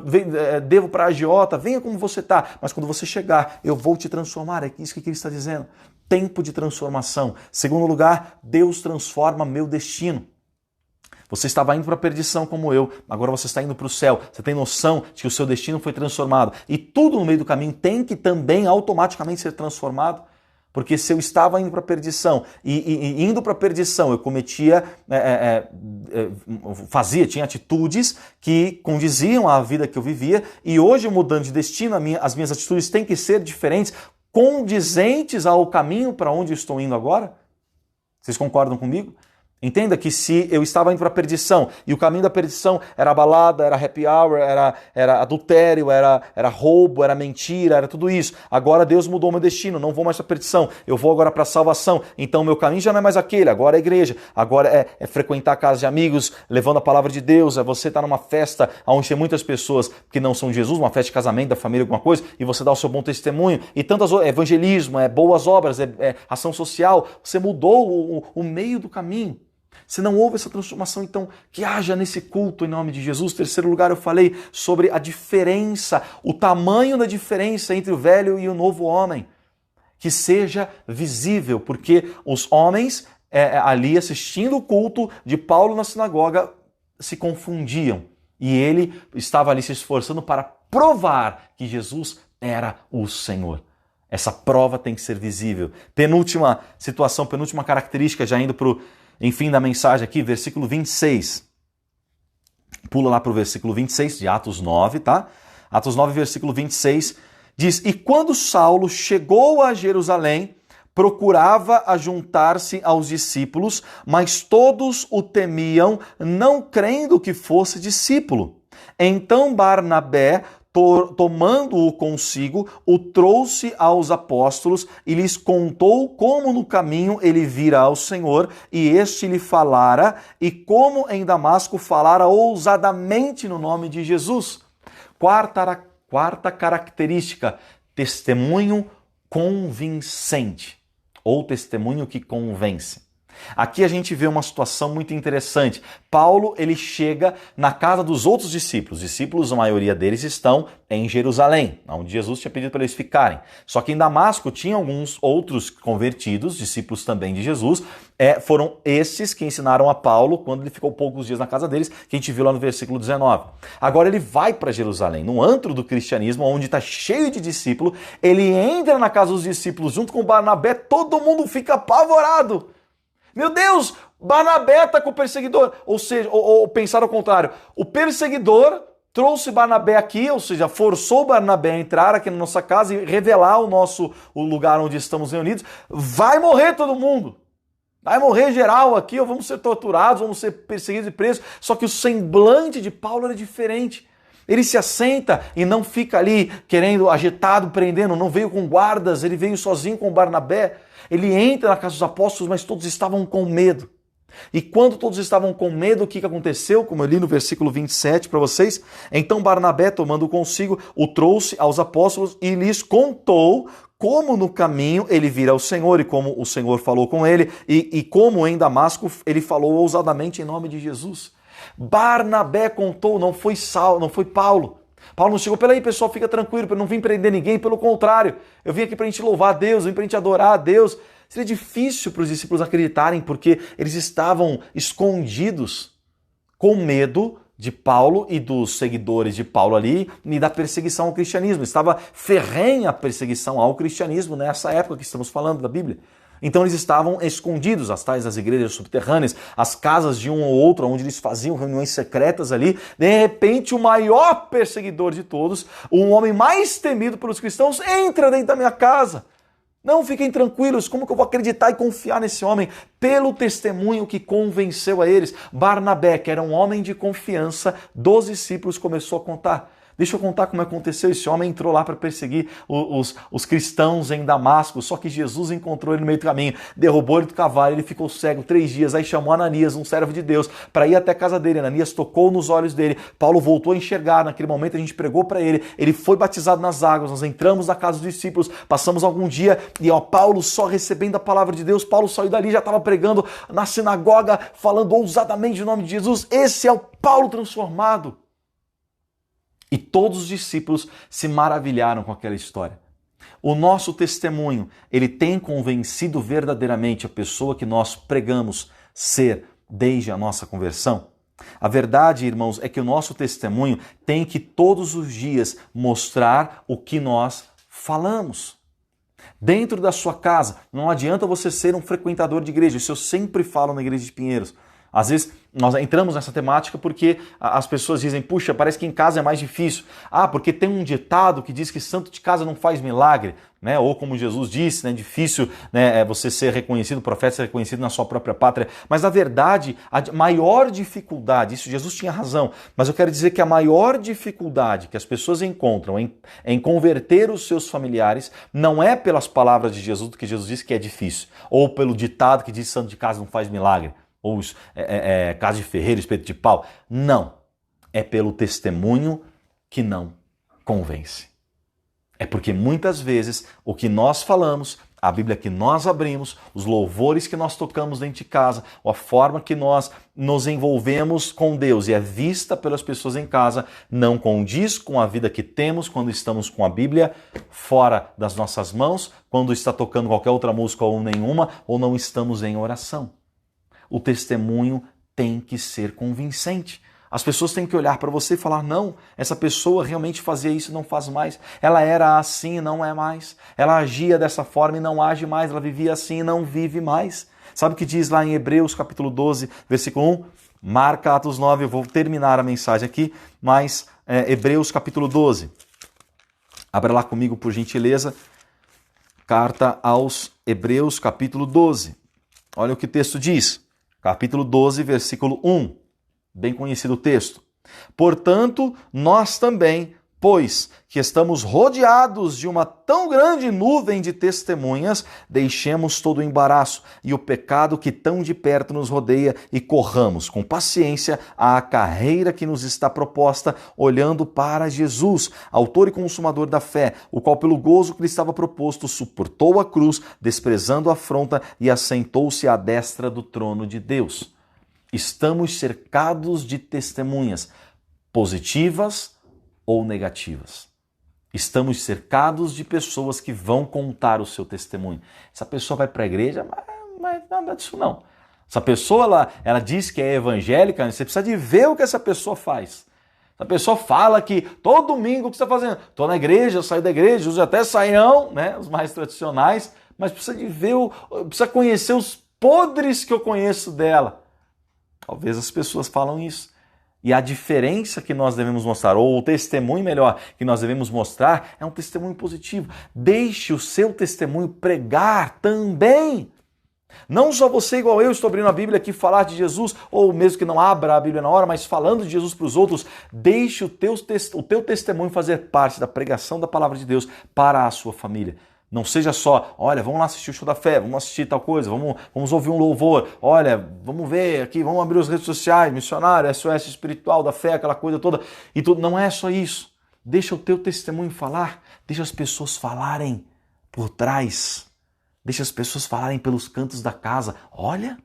devo para a agiota. Venha como você está, mas quando você chegar, eu vou te transformar. É isso que ele está dizendo. Tempo de transformação. Segundo lugar, Deus transforma meu destino. Você estava indo para a perdição como eu, agora você está indo para o céu. Você tem noção de que o seu destino foi transformado. E tudo no meio do caminho tem que também automaticamente ser transformado. Porque se eu estava indo para a perdição e indo para a perdição eu cometia, tinha atitudes que condiziam à vida que eu vivia, e hoje mudando de destino, as minhas atitudes têm que ser diferentes, condizentes ao caminho para onde eu estou indo agora. Vocês concordam comigo? Entenda que se eu estava indo para a perdição e o caminho da perdição era balada, era happy hour, era adultério, era roubo, era mentira, era tudo isso. Agora Deus mudou meu destino, não vou mais para a perdição, eu vou agora para a salvação. Então meu caminho já não é mais aquele, agora é a igreja, agora é frequentar a casa de amigos, levando a palavra de Deus, é você estar numa festa onde tem muitas pessoas que não são de Jesus, uma festa de casamento da família, alguma coisa, e você dá o seu bom testemunho, e tantas evangelismo, boas obras, ação social. Você mudou o meio do caminho. Se não houve essa transformação, então que haja nesse culto em nome de Jesus. Terceiro lugar, eu falei sobre a diferença, o tamanho da diferença entre o velho e o novo homem. Que seja visível, porque os homens ali assistindo o culto de Paulo na sinagoga se confundiam. E ele estava ali se esforçando para provar que Jesus era o Senhor. Essa prova tem que ser visível. Penúltima situação, penúltima característica, já indo para o enfim da mensagem aqui, versículo 26. Pula lá para o versículo 26 de Atos 9, tá? Atos 9, versículo 26, diz: E quando Saulo chegou a Jerusalém, procurava ajuntar-se aos discípulos, mas todos o temiam, não crendo que fosse discípulo. Então Barnabé tomando-o consigo, o trouxe aos apóstolos e lhes contou como no caminho ele vira ao Senhor e este lhe falara, e como em Damasco falara ousadamente no nome de Jesus. Quarta característica, testemunho convincente, ou testemunho que convence. Aqui a gente vê uma situação muito interessante. Paulo, ele chega na casa dos outros discípulos. Os discípulos, a maioria deles, estão em Jerusalém, onde Jesus tinha pedido para eles ficarem. Só que em Damasco tinha alguns outros convertidos, discípulos também de Jesus. Foram esses que ensinaram a Paulo quando ele ficou poucos dias na casa deles, que a gente viu lá no versículo 19. Agora ele vai para Jerusalém, no antro do cristianismo, onde está cheio de discípulos. Ele entra na casa dos discípulos junto com Barnabé, todo mundo fica apavorado. Meu Deus, Barnabé está com o perseguidor. Ou seja, ou pensar ao contrário, o perseguidor trouxe Barnabé aqui, ou seja, forçou Barnabé a entrar aqui na nossa casa e revelar o lugar onde estamos reunidos. Vai morrer todo mundo. Vai morrer geral aqui, ou vamos ser torturados, vamos ser perseguidos e presos. Só que o semblante de Paulo era diferente. Ele se assenta e não fica ali querendo, agitado, prendendo, não veio com guardas, ele veio sozinho com Barnabé. Ele entra na casa dos apóstolos, mas todos estavam com medo. E quando todos estavam com medo, o que aconteceu? Como eu li no versículo 27 para vocês. Então Barnabé, tomando consigo, o trouxe aos apóstolos e lhes contou como no caminho ele vira ao Senhor e como o Senhor falou com ele e como em Damasco ele falou ousadamente em nome de Jesus. Barnabé contou, não foi Paulo. Paulo não chegou, peraí pessoal, fica tranquilo, eu não vim prender ninguém, pelo contrário, eu vim aqui para a gente louvar a Deus, eu vim para a gente adorar a Deus. Seria difícil para os discípulos acreditarem, porque eles estavam escondidos com medo de Paulo e dos seguidores de Paulo ali e da perseguição ao cristianismo. Estava ferrenha a perseguição ao cristianismo nessa época que estamos falando da Bíblia. Então eles estavam escondidos, as tais das igrejas subterrâneas, as casas de um ou outro, onde eles faziam reuniões secretas ali. De repente, o maior perseguidor de todos, o homem mais temido pelos cristãos, entra dentro da minha casa. Não, fiquem tranquilos, como que eu vou acreditar e confiar nesse homem? Pelo testemunho que convenceu a eles. Barnabé, que era um homem de confiança dos discípulos, começou a contar. Deixa eu contar como aconteceu. Esse homem entrou lá para perseguir os cristãos em Damasco, só que Jesus encontrou ele no meio do caminho, derrubou ele do cavalo, ele ficou cego 3 dias, aí chamou Ananias, um servo de Deus, para ir até a casa dele. Ananias tocou nos olhos dele, Paulo voltou a enxergar, naquele momento a gente pregou para ele, ele foi batizado nas águas, nós entramos na casa dos discípulos, passamos algum dia e Paulo só recebendo a palavra de Deus, Paulo saiu dali, já estava pregando na sinagoga, falando ousadamente o nome de Jesus. Esse é o Paulo transformado. E todos os discípulos se maravilharam com aquela história. O nosso testemunho, ele tem convencido verdadeiramente a pessoa que nós pregamos ser desde a nossa conversão? A verdade, irmãos, é que o nosso testemunho tem que todos os dias mostrar o que nós falamos. Dentro da sua casa, não adianta você ser um frequentador de igreja. Isso eu sempre falo na igreja de Pinheiros. Às vezes nós entramos nessa temática porque as pessoas dizem, puxa, parece que em casa é mais difícil. Porque tem um ditado que diz que santo de casa não faz milagre, né? Ou como Jesus disse, né? Difícil, né, você ser reconhecido, profeta ser reconhecido na sua própria pátria. Mas na verdade, a maior dificuldade, isso Jesus tinha razão, mas eu quero dizer que a maior dificuldade que as pessoas encontram em converter os seus familiares não é pelas palavras de Jesus, do que Jesus disse que é difícil, ou pelo ditado que diz santo de casa não faz milagre, ou casa de ferreiro, espeto de pau. Não. É pelo testemunho que não convence. É porque muitas vezes o que nós falamos, a Bíblia que nós abrimos, os louvores que nós tocamos dentro de casa, ou a forma que nós nos envolvemos com Deus e é vista pelas pessoas em casa, não condiz com a vida que temos quando estamos com a Bíblia fora das nossas mãos, quando está tocando qualquer outra música ou nenhuma, ou não estamos em oração. O testemunho tem que ser convincente. As pessoas têm que olhar para você e falar, não, essa pessoa realmente fazia isso e não faz mais. Ela era assim e não é mais. Ela agia dessa forma e não age mais. Ela vivia assim e não vive mais. Sabe o que diz lá em Hebreus capítulo 12, versículo 1? Marca Atos 9, eu vou terminar a mensagem aqui, mas Hebreus capítulo 12. Abra lá comigo, por gentileza. Carta aos Hebreus capítulo 12. Olha o que o texto diz. Capítulo 12, versículo 1. Bem conhecido o texto. Portanto, nós também, pois que estamos rodeados de uma tão grande nuvem de testemunhas, deixemos todo o embaraço e o pecado que tão de perto nos rodeia e corramos com paciência a carreira que nos está proposta, olhando para Jesus, autor e consumador da fé, o qual pelo gozo que lhe estava proposto suportou a cruz, desprezando a afronta e assentou-se à destra do trono de Deus. Estamos cercados de testemunhas positivas ou negativas. Estamos cercados de pessoas que vão contar o seu testemunho. Essa pessoa vai para a igreja, mas nada disso não. Essa pessoa, ela diz que é evangélica, você precisa de ver o que essa pessoa faz. Essa pessoa fala que todo domingo o que você está fazendo? Estou na igreja, saio da igreja, uso até saião, né, os mais tradicionais, mas precisa de ver, precisa conhecer os podres que eu conheço dela. Talvez as pessoas falam isso. E a diferença que nós devemos mostrar, ou o testemunho melhor que nós devemos mostrar, é um testemunho positivo. Deixe o seu testemunho pregar também. Não só você, igual eu, estou abrindo a Bíblia aqui, falar de Jesus, ou mesmo que não abra a Bíblia na hora, mas falando de Jesus para os outros, deixe o teu testemunho fazer parte da pregação da palavra de Deus para a sua família. Não seja só, olha, vamos lá assistir o show da fé, vamos assistir tal coisa, vamos ouvir um louvor, olha, vamos ver aqui, vamos abrir as redes sociais, missionário, SOS espiritual da fé, aquela coisa toda. E tudo. Não é só isso. Deixa o teu testemunho falar, deixa as pessoas falarem por trás, deixa as pessoas falarem pelos cantos da casa. Olha,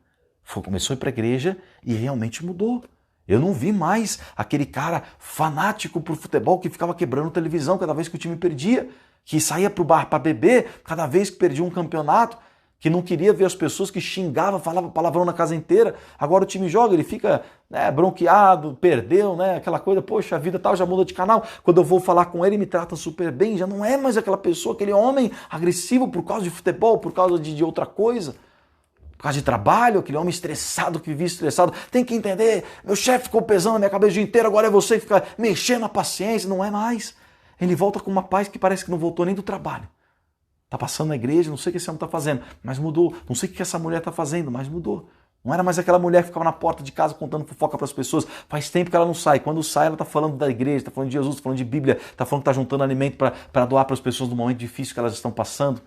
começou a ir para a igreja e realmente mudou. Eu não vi mais aquele cara fanático por futebol que ficava quebrando televisão cada vez que o time perdia, que saía para o bar para beber cada vez que perdia um campeonato, que não queria ver as pessoas, que xingava, falava palavrão na casa inteira. Agora o time joga, ele fica bronqueado, perdeu, aquela coisa, poxa, a vida tal, já muda de canal. Quando eu vou falar com ele, me trata super bem, já não é mais aquela pessoa, aquele homem agressivo por causa de futebol, por causa de outra coisa. Por causa de trabalho, aquele homem estressado, que vivia estressado. Tem que entender, meu chefe ficou pesando na minha cabeça o dia inteiro, agora é você que fica mexendo a paciência. Não é mais. Ele volta com uma paz que parece que não voltou nem do trabalho. Está passando na igreja, não sei o que esse homem está fazendo, mas mudou. Não sei o que essa mulher está fazendo, mas mudou. Não era mais aquela mulher que ficava na porta de casa contando fofoca para as pessoas. Faz tempo que ela não sai. Quando sai, ela está falando da igreja, está falando de Jesus, está falando de Bíblia, está falando que está juntando alimento para doar para as pessoas no momento difícil que elas estão passando.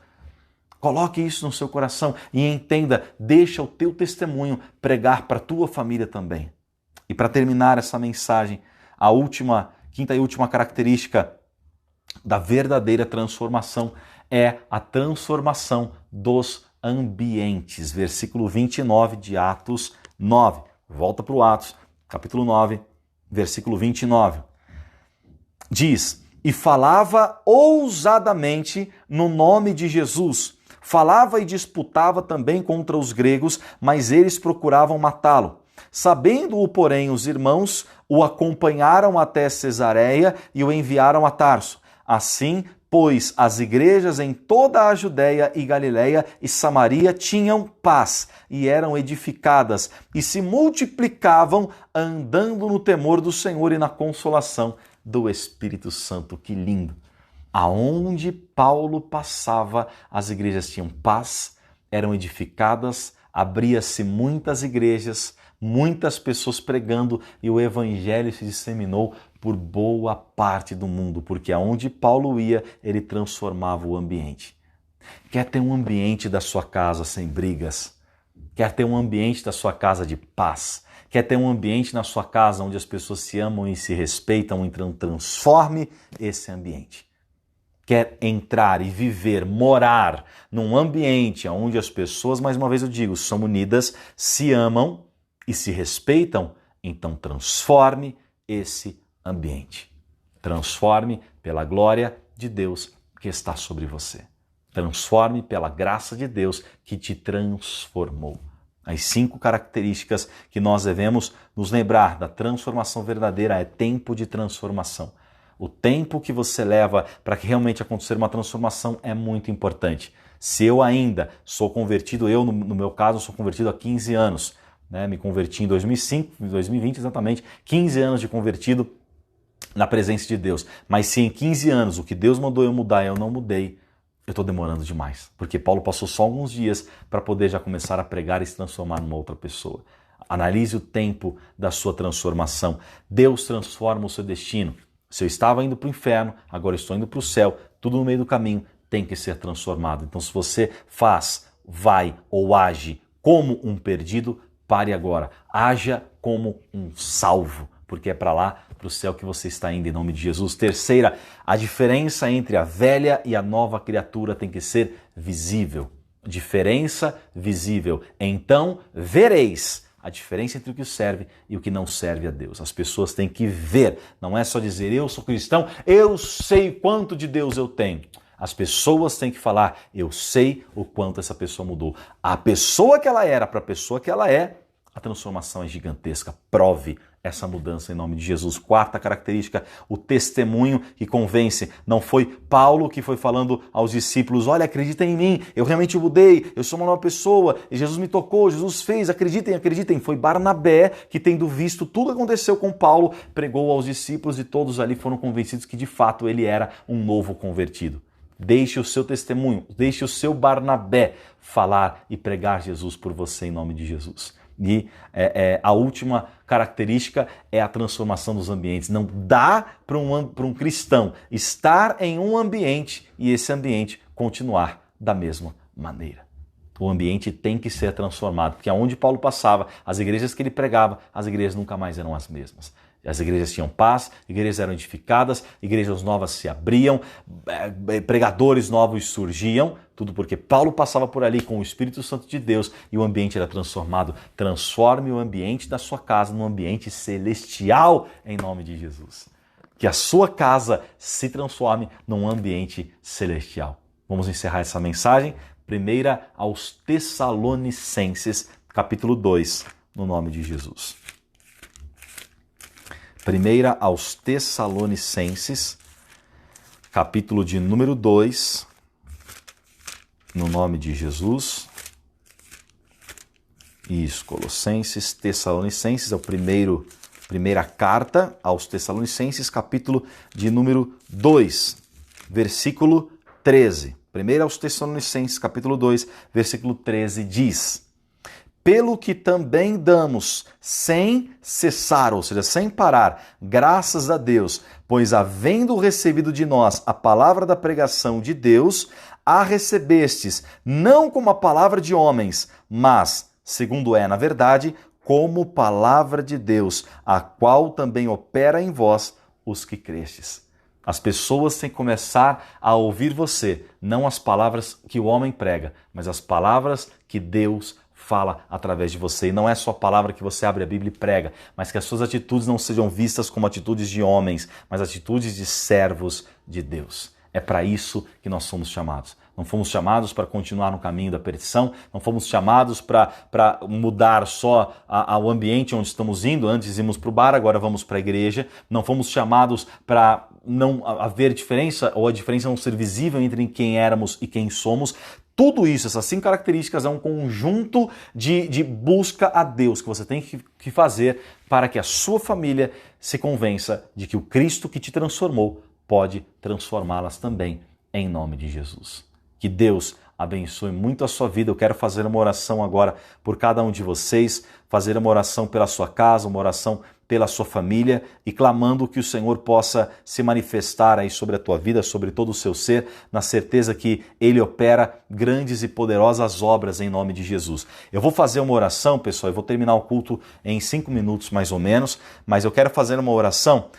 Coloque isso no seu coração e entenda, deixa o teu testemunho pregar para a tua família também. E para terminar essa mensagem, a quinta e última característica da verdadeira transformação é a transformação dos ambientes. Versículo 29 de Atos 9. Volta para o Atos, capítulo 9, versículo 29. Diz, e falava ousadamente no nome de Jesus. Falava e disputava também contra os gregos, mas eles procuravam matá-lo. Sabendo-o, porém, os irmãos o acompanharam até Cesareia e o enviaram a Tarso. Assim, pois, as igrejas em toda a Judéia e Galiléia e Samaria tinham paz e eram edificadas e se multiplicavam andando no temor do Senhor e na consolação do Espírito Santo. Que lindo! Aonde Paulo passava, as igrejas tinham paz, eram edificadas, abria-se muitas igrejas, muitas pessoas pregando e o evangelho se disseminou por boa parte do mundo, porque aonde Paulo ia, ele transformava o ambiente. Quer ter um ambiente da sua casa sem brigas? Quer ter um ambiente da sua casa de paz? Quer ter um ambiente na sua casa onde as pessoas se amam e se respeitam? Então transforme esse ambiente. Quer entrar e viver, morar num ambiente onde as pessoas, mais uma vez eu digo, são unidas, se amam e se respeitam? Então transforme esse ambiente. Transforme pela glória de Deus que está sobre você. Transforme pela graça de Deus que te transformou. As 5 características que nós devemos nos lembrar da transformação verdadeira é tempo de transformação. O tempo que você leva para que realmente acontecer uma transformação é muito importante. Se eu ainda sou convertido, eu no meu caso sou convertido há 15 anos, me converti em 2005, em 2020 exatamente, 15 anos de convertido na presença de Deus. Mas se em 15 anos o que Deus mandou eu mudar e eu não mudei, eu estou demorando demais. Porque Paulo passou só alguns dias para poder já começar a pregar e se transformar numa outra pessoa. Analise o tempo da sua transformação. Deus transforma o seu destino. Se eu estava indo para o inferno, agora estou indo para o céu, tudo no meio do caminho tem que ser transformado. Então, se você faz, vai ou age como um perdido, pare agora. Haja como um salvo, porque é para lá, para o céu que você está indo, em nome de Jesus. Terceira, a diferença entre a velha e a nova criatura tem que ser visível. Diferença visível. Então, vereis a diferença entre o que serve e o que não serve a Deus. As pessoas têm que ver, não é só dizer eu sou cristão, eu sei quanto de Deus eu tenho. As pessoas têm que falar, eu sei o quanto essa pessoa mudou. A pessoa que ela era para a pessoa que ela é, a transformação é gigantesca. Prove essa mudança em nome de Jesus. Quarta característica, o testemunho que convence. Não foi Paulo que foi falando aos discípulos, olha, acreditem em mim, eu realmente mudei, eu sou uma nova pessoa, e Jesus me tocou, Jesus fez, acreditem, acreditem. Foi Barnabé que, tendo visto tudo que aconteceu com Paulo, pregou aos discípulos e todos ali foram convencidos que de fato ele era um novo convertido. Deixe o seu testemunho, deixe o seu Barnabé falar e pregar Jesus por você em nome de Jesus. E a última característica é a transformação dos ambientes. Não dá para um cristão estar em um ambiente e esse ambiente continuar da mesma maneira. O ambiente tem que ser transformado, porque aonde Paulo passava, as igrejas que ele pregava, as igrejas nunca mais eram as mesmas. As igrejas tinham paz, igrejas eram edificadas, igrejas novas se abriam, pregadores novos surgiam, tudo porque Paulo passava por ali com o Espírito Santo de Deus e o ambiente era transformado. Transforme o ambiente da sua casa num ambiente celestial em nome de Jesus. Que a sua casa se transforme num ambiente celestial. Vamos encerrar essa mensagem. Primeira aos Tessalonicenses, capítulo 2, no nome de Jesus. Primeira aos Tessalonicenses, capítulo de número 2, no nome de Jesus. Isso, Colossenses, Tessalonicenses, é o primeira carta aos Tessalonicenses, capítulo de número 2, versículo 13. Primeira aos Tessalonicenses, capítulo 2, versículo 13, diz: pelo que também damos sem cessar, ou seja, sem parar, graças a Deus, pois havendo recebido de nós a palavra da pregação de Deus, a recebestes, não como a palavra de homens, mas, segundo é na verdade, como palavra de Deus, a qual também opera em vós os que crestes. As pessoas têm que começar a ouvir você, não as palavras que o homem prega, mas as palavras que Deus fala através de você. E não é só a palavra que você abre a Bíblia e prega, mas que as suas atitudes não sejam vistas como atitudes de homens, mas atitudes de servos de Deus. É para isso que nós somos chamados. Não fomos chamados para continuar no caminho da perdição, não fomos chamados para mudar só o ambiente onde estamos indo. Antes íamos para o bar, agora vamos para a igreja. Não fomos chamados para não haver diferença, ou a diferença não ser visível entre quem éramos e quem somos. Tudo isso, essas 5 características, é um conjunto de busca a Deus que você tem que fazer para que a sua família se convença de que o Cristo que te transformou pode transformá-las também, em nome de Jesus. Que Deus abençoe muito a sua vida. Eu quero fazer uma oração agora por cada um de vocês, fazer uma oração pela sua casa, uma oração pela sua família e clamando que o Senhor possa se manifestar aí sobre a tua vida, sobre todo o seu ser, na certeza que Ele opera grandes e poderosas obras em nome de Jesus. Eu vou fazer uma oração, pessoal, eu vou terminar o culto em 5 minutos mais ou menos, mas eu quero fazer uma oração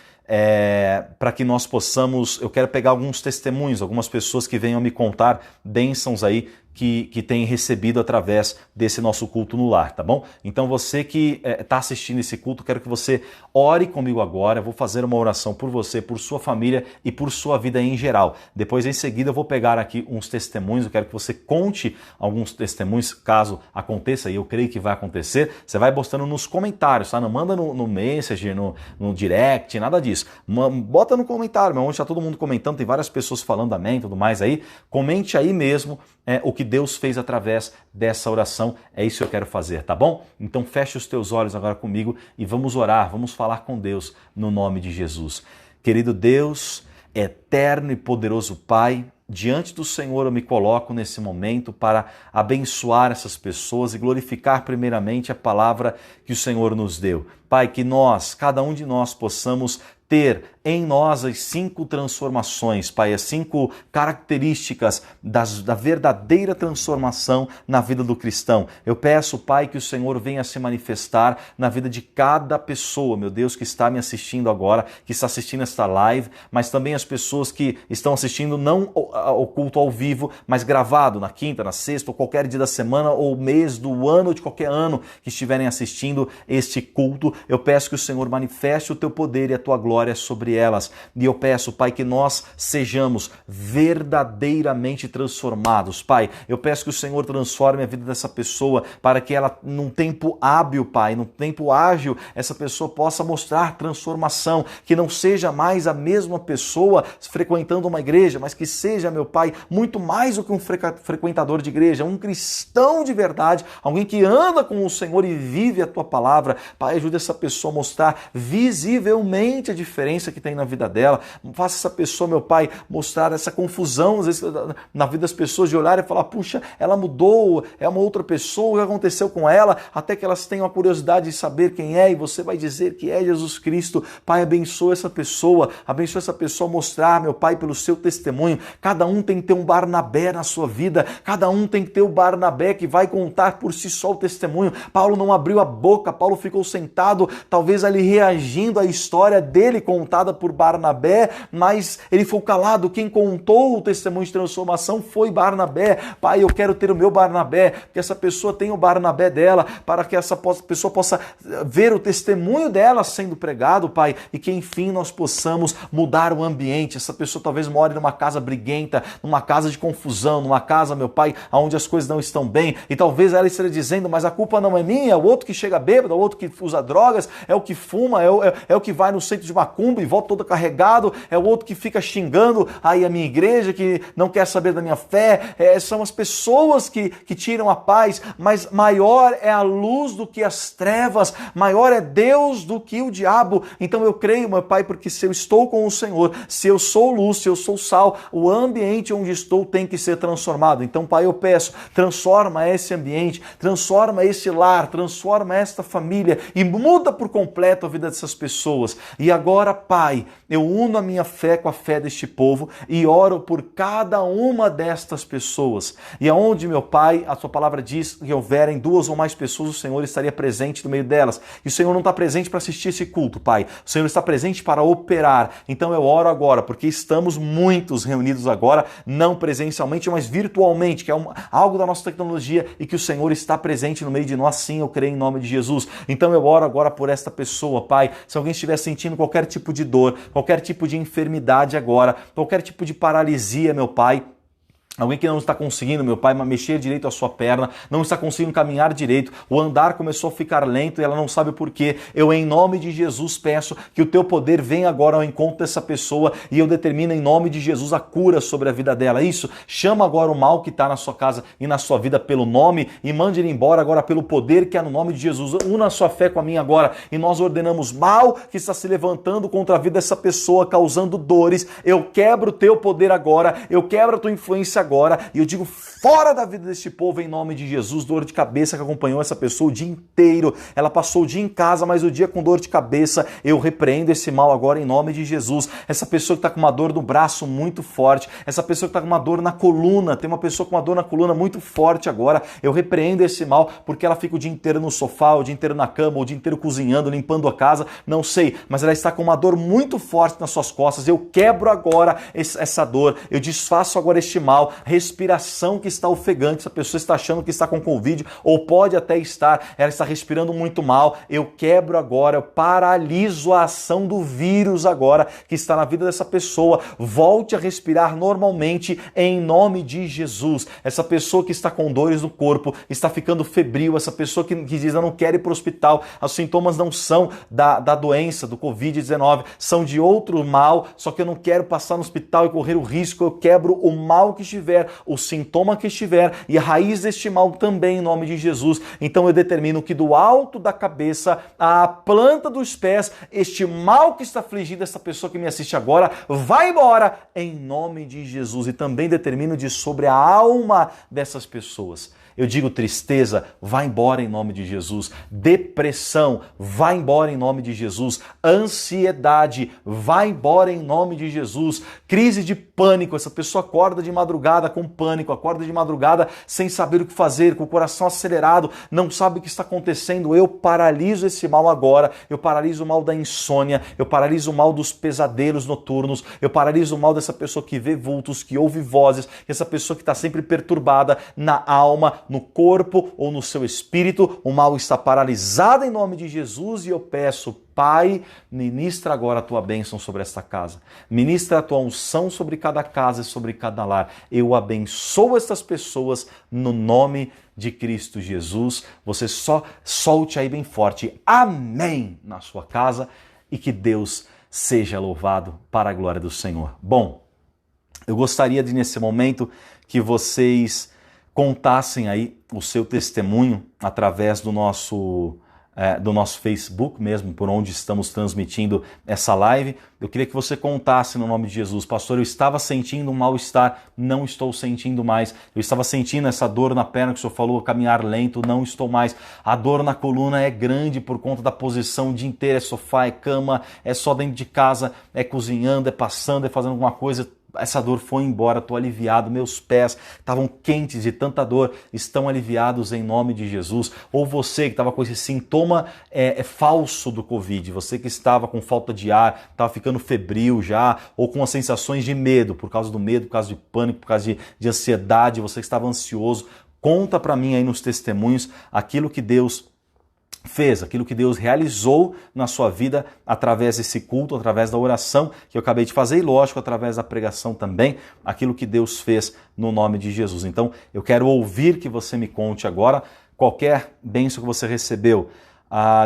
para que nós possamos, eu quero pegar alguns testemunhos, algumas pessoas que venham me contar bênçãos aí que têm recebido através desse nosso culto no lar, tá bom? Então você que está assistindo esse culto, quero que você ore comigo agora, eu vou fazer uma oração por você, por sua família e por sua vida em geral. Depois, em seguida, eu vou pegar aqui uns testemunhos, eu quero que você conte alguns testemunhos, caso aconteça, e eu creio que vai acontecer, você vai postando nos comentários, tá? Não manda no Messenger, no direct, nada disso. Bota no comentário, onde está todo mundo comentando, tem várias pessoas falando amém e tudo mais aí, comente aí mesmo o que Deus fez através dessa oração. É isso que eu quero fazer, tá bom? Então feche os teus olhos agora comigo e vamos orar, vamos falar com Deus no nome de Jesus. Querido Deus, eterno e poderoso Pai, diante do Senhor eu me coloco nesse momento para abençoar essas pessoas e glorificar primeiramente a palavra que o Senhor nos deu. Pai, que nós, cada um de nós, possamos ter em nós as 5 transformações, Pai, as 5 características da verdadeira transformação na vida do cristão. Eu peço, Pai, que o Senhor venha se manifestar na vida de cada pessoa, meu Deus, que está me assistindo agora, que está assistindo esta live, mas também as pessoas que estão assistindo não o culto ao vivo, mas gravado na quinta, na sexta, ou qualquer dia da semana, ou mês, do ano, ou de qualquer ano que estiverem assistindo este culto. Eu peço que o Senhor manifeste o teu poder e a tua glória sobre elas. E eu peço, Pai, que nós sejamos verdadeiramente transformados. Pai, eu peço que o Senhor transforme a vida dessa pessoa para que ela, num tempo hábil, Pai, num tempo ágil, essa pessoa possa mostrar transformação, que não seja mais a mesma pessoa frequentando uma igreja, mas que seja, meu Pai, muito mais do que um frequentador de igreja, um cristão de verdade, alguém que anda com o Senhor e vive a tua palavra. Pai, ajude essa pessoa a mostrar visivelmente a diferença que tem na vida dela. Faça essa pessoa, meu Pai, mostrar essa confusão às vezes na vida das pessoas, de olhar e falar, puxa, ela mudou, é uma outra pessoa, o que aconteceu com ela? Até que elas tenham a curiosidade de saber quem é, e você vai dizer que é Jesus Cristo. Pai, abençoa essa pessoa a mostrar, meu Pai, pelo seu testemunho. Cada um tem que ter um Barnabé na sua vida, cada um tem que ter o Barnabé que vai contar por si só o testemunho. Paulo não abriu a boca, Paulo ficou sentado, talvez ali reagindo à história dele contada por Barnabé, mas ele foi calado. Quem contou o testemunho de transformação foi Barnabé. Pai, eu quero ter o meu Barnabé, que essa pessoa tenha o Barnabé dela, para que essa pessoa possa ver o testemunho dela sendo pregado, Pai, e que enfim nós possamos mudar o ambiente. Essa pessoa talvez more numa casa briguenta, numa casa de confusão, numa casa, meu Pai, onde as coisas não estão bem, e talvez ela esteja dizendo, mas a culpa não é minha, é o outro que chega bêbado, é o outro que usa drogas, é o que fuma, é o que vai no centro de macumba e volta todo carregado, é o outro que fica xingando aí a minha igreja, que não quer saber da minha fé. São as pessoas que tiram a paz, mas maior é a luz do que as trevas, maior é Deus do que o diabo. Então eu creio, meu Pai, porque se eu estou com o Senhor, se eu sou luz, se eu sou sal, o ambiente onde estou tem que ser transformado. Então, Pai, eu peço, transforma esse ambiente, transforma esse lar, transforma esta família e muda por completo a vida dessas pessoas. E agora, Pai, eu uno a minha fé com a fé deste povo e oro por cada uma destas pessoas. E aonde, meu Pai, a sua palavra diz que houverem 2 ou mais pessoas, o Senhor estaria presente no meio delas. E o Senhor não está presente para assistir esse culto, Pai. O Senhor está presente para operar. Então eu oro agora, porque estamos muitos reunidos agora, não presencialmente, mas virtualmente, que é algo da nossa tecnologia, e que o Senhor está presente no meio de nós. Sim, eu creio em nome de Jesus. Então eu oro agora por esta pessoa, Pai. Se alguém estiver sentindo qualquer tipo de dor, qualquer tipo de enfermidade agora, qualquer tipo de paralisia, meu Pai, alguém que não está conseguindo, meu Pai, mexer direito a sua perna, não está conseguindo caminhar direito, o andar começou a ficar lento e ela não sabe o porquê. Eu, em nome de Jesus, peço que o teu poder venha agora ao encontro dessa pessoa e eu determino em nome de Jesus a cura sobre a vida dela. Isso, chama agora o mal que está na sua casa e na sua vida pelo nome e mande ele embora agora pelo poder que é no nome de Jesus. Una a sua fé com a minha agora e nós ordenamos mal que está se levantando contra a vida dessa pessoa, causando dores. Eu quebro o teu poder agora, eu quebro a tua influência agora, e eu digo fora da vida deste povo em nome de Jesus. Dor de cabeça que acompanhou essa pessoa o dia inteiro, ela passou o dia em casa, mas o dia com dor de cabeça, eu repreendo esse mal agora em nome de Jesus. Essa pessoa que está com uma dor no braço muito forte, essa pessoa que está com uma dor na coluna, tem uma pessoa com uma dor na coluna muito forte agora, eu repreendo esse mal, porque ela fica o dia inteiro no sofá, o dia inteiro na cama, o dia inteiro cozinhando, limpando a casa, não sei, mas ela está com uma dor muito forte nas suas costas. Eu quebro agora essa dor, eu desfaço agora este mal. Respiração que está ofegante, essa pessoa está achando que está com Covid, ou pode até estar, ela está respirando muito mal, eu quebro agora, eu paraliso a ação do vírus agora, que está na vida dessa pessoa, volte a respirar normalmente em nome de Jesus. Essa pessoa que está com dores no corpo, está ficando febril, essa pessoa que diz, eu não quero ir para o hospital, os sintomas não são da doença, do Covid-19, são de outro mal, só que eu não quero passar no hospital e correr o risco, eu quebro o mal que estiver, o sintoma que estiver e a raiz deste mal também em nome de Jesus. Então eu determino que do alto da cabeça à planta dos pés, este mal que está afligindo essa pessoa que me assiste agora, vai embora em nome de Jesus. E também determino de sobre a alma dessas pessoas. Eu digo tristeza, vai embora em nome de Jesus. Depressão, vai embora em nome de Jesus. Ansiedade, vai embora em nome de Jesus. Crise de pânico, essa pessoa acorda de madrugada com pânico, acorda de madrugada sem saber o que fazer, com o coração acelerado, não sabe o que está acontecendo. Eu paraliso esse mal agora, eu paraliso o mal da insônia, eu paraliso o mal dos pesadelos noturnos, eu paraliso o mal dessa pessoa que vê vultos, que ouve vozes, essa pessoa que está sempre perturbada na alma, no corpo ou no seu espírito. O mal está paralisado em nome de Jesus e eu peço, Pai, ministra agora a tua bênção sobre esta casa. Ministra a tua unção sobre cada casa e sobre cada lar. Eu abençoo estas pessoas no nome de Cristo Jesus. Você só solte aí bem forte. Amém na sua casa e que Deus seja louvado para a glória do Senhor. Bom, eu gostaria de nesse momento que vocês contassem aí o seu testemunho através do nosso Facebook mesmo, por onde estamos transmitindo essa live. Eu queria que você contasse no nome de Jesus. Pastor, eu estava sentindo um mal-estar, não estou sentindo mais. Eu estava sentindo essa dor na perna que o senhor falou, caminhar lento, não estou mais. A dor na coluna é grande por conta da posição o dia inteiro, é sofá, é cama, é só dentro de casa, é cozinhando, é passando, é fazendo alguma coisa. Essa dor foi embora, estou aliviado, meus pés estavam quentes de tanta dor, estão aliviados em nome de Jesus. Ou você que estava com esse sintoma falso do Covid, você que estava com falta de ar, estava ficando febril já, ou com as sensações de medo, por causa do medo, por causa de pânico, por causa de ansiedade, você que estava ansioso, conta para mim aí nos testemunhos aquilo que Deus fez, aquilo que Deus realizou na sua vida através desse culto, através da oração que eu acabei de fazer e, lógico, através da pregação também, aquilo que Deus fez no nome de Jesus. Então, eu quero ouvir que você me conte agora qualquer bênção que você recebeu.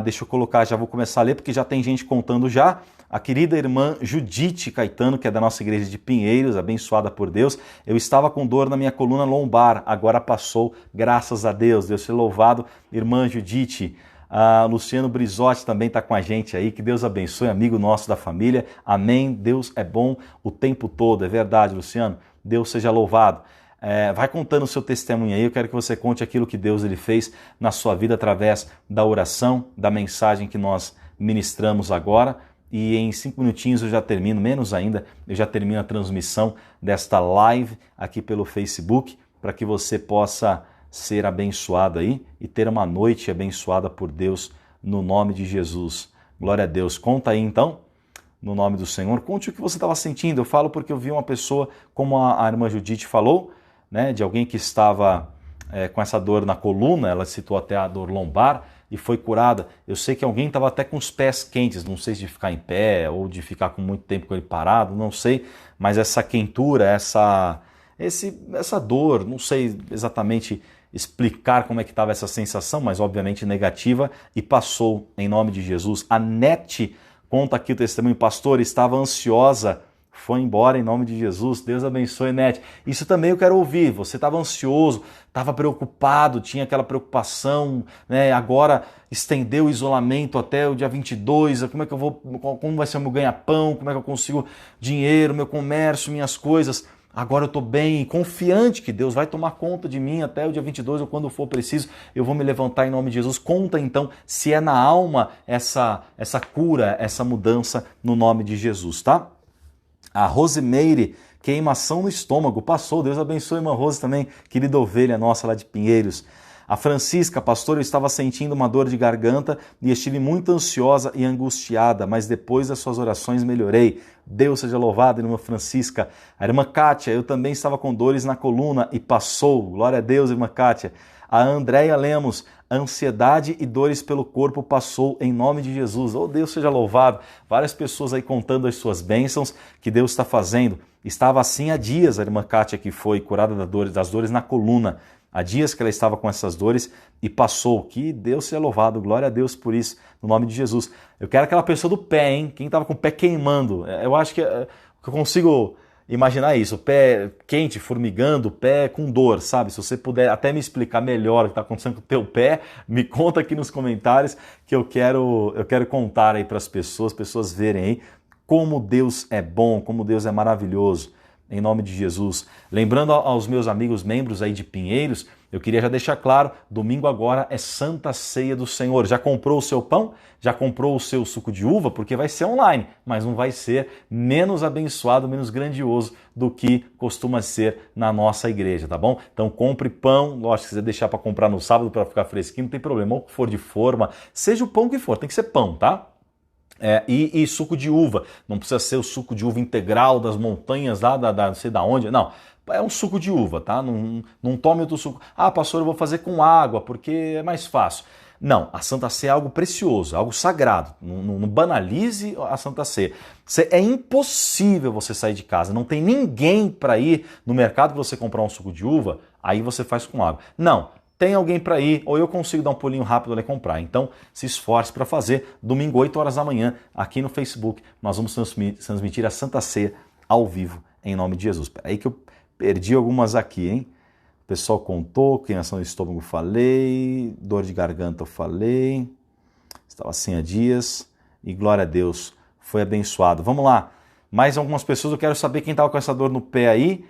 Deixa eu colocar, já vou começar a ler, porque já tem gente contando já. A querida irmã Judite Caetano, que é da nossa igreja de Pinheiros, abençoada por Deus. Eu estava com dor na minha coluna lombar, agora passou, graças a Deus. Deus seja louvado, irmã Judite. Luciano Brizotti também está com a gente aí, que Deus abençoe, amigo nosso da família, amém, Deus é bom o tempo todo, é verdade, Luciano, Deus seja louvado. Vai contando o seu testemunho aí, eu quero que você conte aquilo que Deus ele fez na sua vida através da oração, da mensagem que nós ministramos agora, e em 5 minutinhos eu já termino, menos ainda, eu já termino a transmissão desta live aqui pelo Facebook, para que você possa ser abençoado aí e ter uma noite abençoada por Deus no nome de Jesus. Glória a Deus. Conta aí então, no nome do Senhor. Conte o que você estava sentindo. Eu falo porque eu vi uma pessoa, como a irmã Judite falou, né, de alguém que estava com essa dor na coluna, ela citou até a dor lombar e foi curada. Eu sei que alguém estava até com os pés quentes, não sei se de ficar em pé ou de ficar com muito tempo com ele parado, não sei, mas essa quentura, essa dor, não sei exatamente explicar como é que estava essa sensação, mas obviamente negativa, e passou em nome de Jesus. A Nete conta aqui o testemunho, pastor, estava ansiosa, foi embora em nome de Jesus. Deus abençoe, Nete. Isso também eu quero ouvir, você estava ansioso, estava preocupado, tinha aquela preocupação, né? Agora estendeu o isolamento até o dia 22, como vai ser o meu ganha-pão, como é que eu consigo dinheiro, meu comércio, minhas coisas. Agora eu estou bem, confiante que Deus vai tomar conta de mim até o dia 22 ou quando for preciso, eu vou me levantar em nome de Jesus. Conta então se é na alma essa cura, essa mudança no nome de Jesus, tá? A Rosemeire, queimação no estômago, passou. Deus abençoe a irmã Rose também, querida ovelha nossa lá de Pinheiros. A Francisca, pastor, eu estava sentindo uma dor de garganta e estive muito ansiosa e angustiada, mas depois das suas orações melhorei. Deus seja louvado, irmã Francisca. A irmã Kátia, eu também estava com dores na coluna e passou. Glória a Deus, irmã Kátia. A Andréia Lemos, ansiedade e dores pelo corpo passou em nome de Jesus. Oh, Deus seja louvado. Várias pessoas aí contando as suas bênçãos que Deus está fazendo. Estava assim há dias a irmã Kátia que foi curada das dores na coluna. Há dias que ela estava com essas dores e passou. Que Deus seja louvado, glória a Deus por isso, no nome de Jesus. Eu quero aquela pessoa do pé, hein? Quem estava com o pé queimando. Eu acho que eu consigo imaginar isso. O pé quente, formigando, o pé com dor, sabe? Se você puder até me explicar melhor o que está acontecendo com o teu pé, me conta aqui nos comentários que eu quero contar aí para as pessoas verem aí como Deus é bom, como Deus é maravilhoso. Em nome de Jesus. Lembrando aos meus amigos membros aí de Pinheiros, eu queria já deixar claro, domingo agora é Santa Ceia do Senhor. Já comprou o seu pão? Já comprou o seu suco de uva? Porque vai ser online, mas não vai ser menos abençoado, menos grandioso do que costuma ser na nossa igreja, tá bom? Então compre pão, lógico, se quiser deixar para comprar no sábado para ficar fresquinho, não tem problema, ou que for de forma, seja o pão que for, tem que ser pão, tá? E suco de uva, não precisa ser o suco de uva integral das montanhas lá, não sei da onde, não. É um suco de uva, tá? Não tome outro suco. Ah, pastor, eu vou fazer com água, porque é mais fácil. Não, a Santa Ceia é algo precioso, algo sagrado. Não banalize a Santa Ceia. É impossível você sair de casa, não tem ninguém para ir no mercado para você comprar um suco de uva, aí você faz com água. Não, tem alguém para ir, ou eu consigo dar um pulinho rápido ali e comprar. Então, se esforce para fazer. Domingo, 8 horas da manhã, aqui no Facebook, nós vamos transmitir a Santa Ceia ao vivo, em nome de Jesus. Espera aí que eu perdi algumas aqui, hein? O pessoal contou, queimação do estômago falei, dor de garganta eu falei, estava assim há dias, e glória a Deus, foi abençoado. Vamos lá, mais algumas pessoas, eu quero saber quem estava com essa dor no pé aí,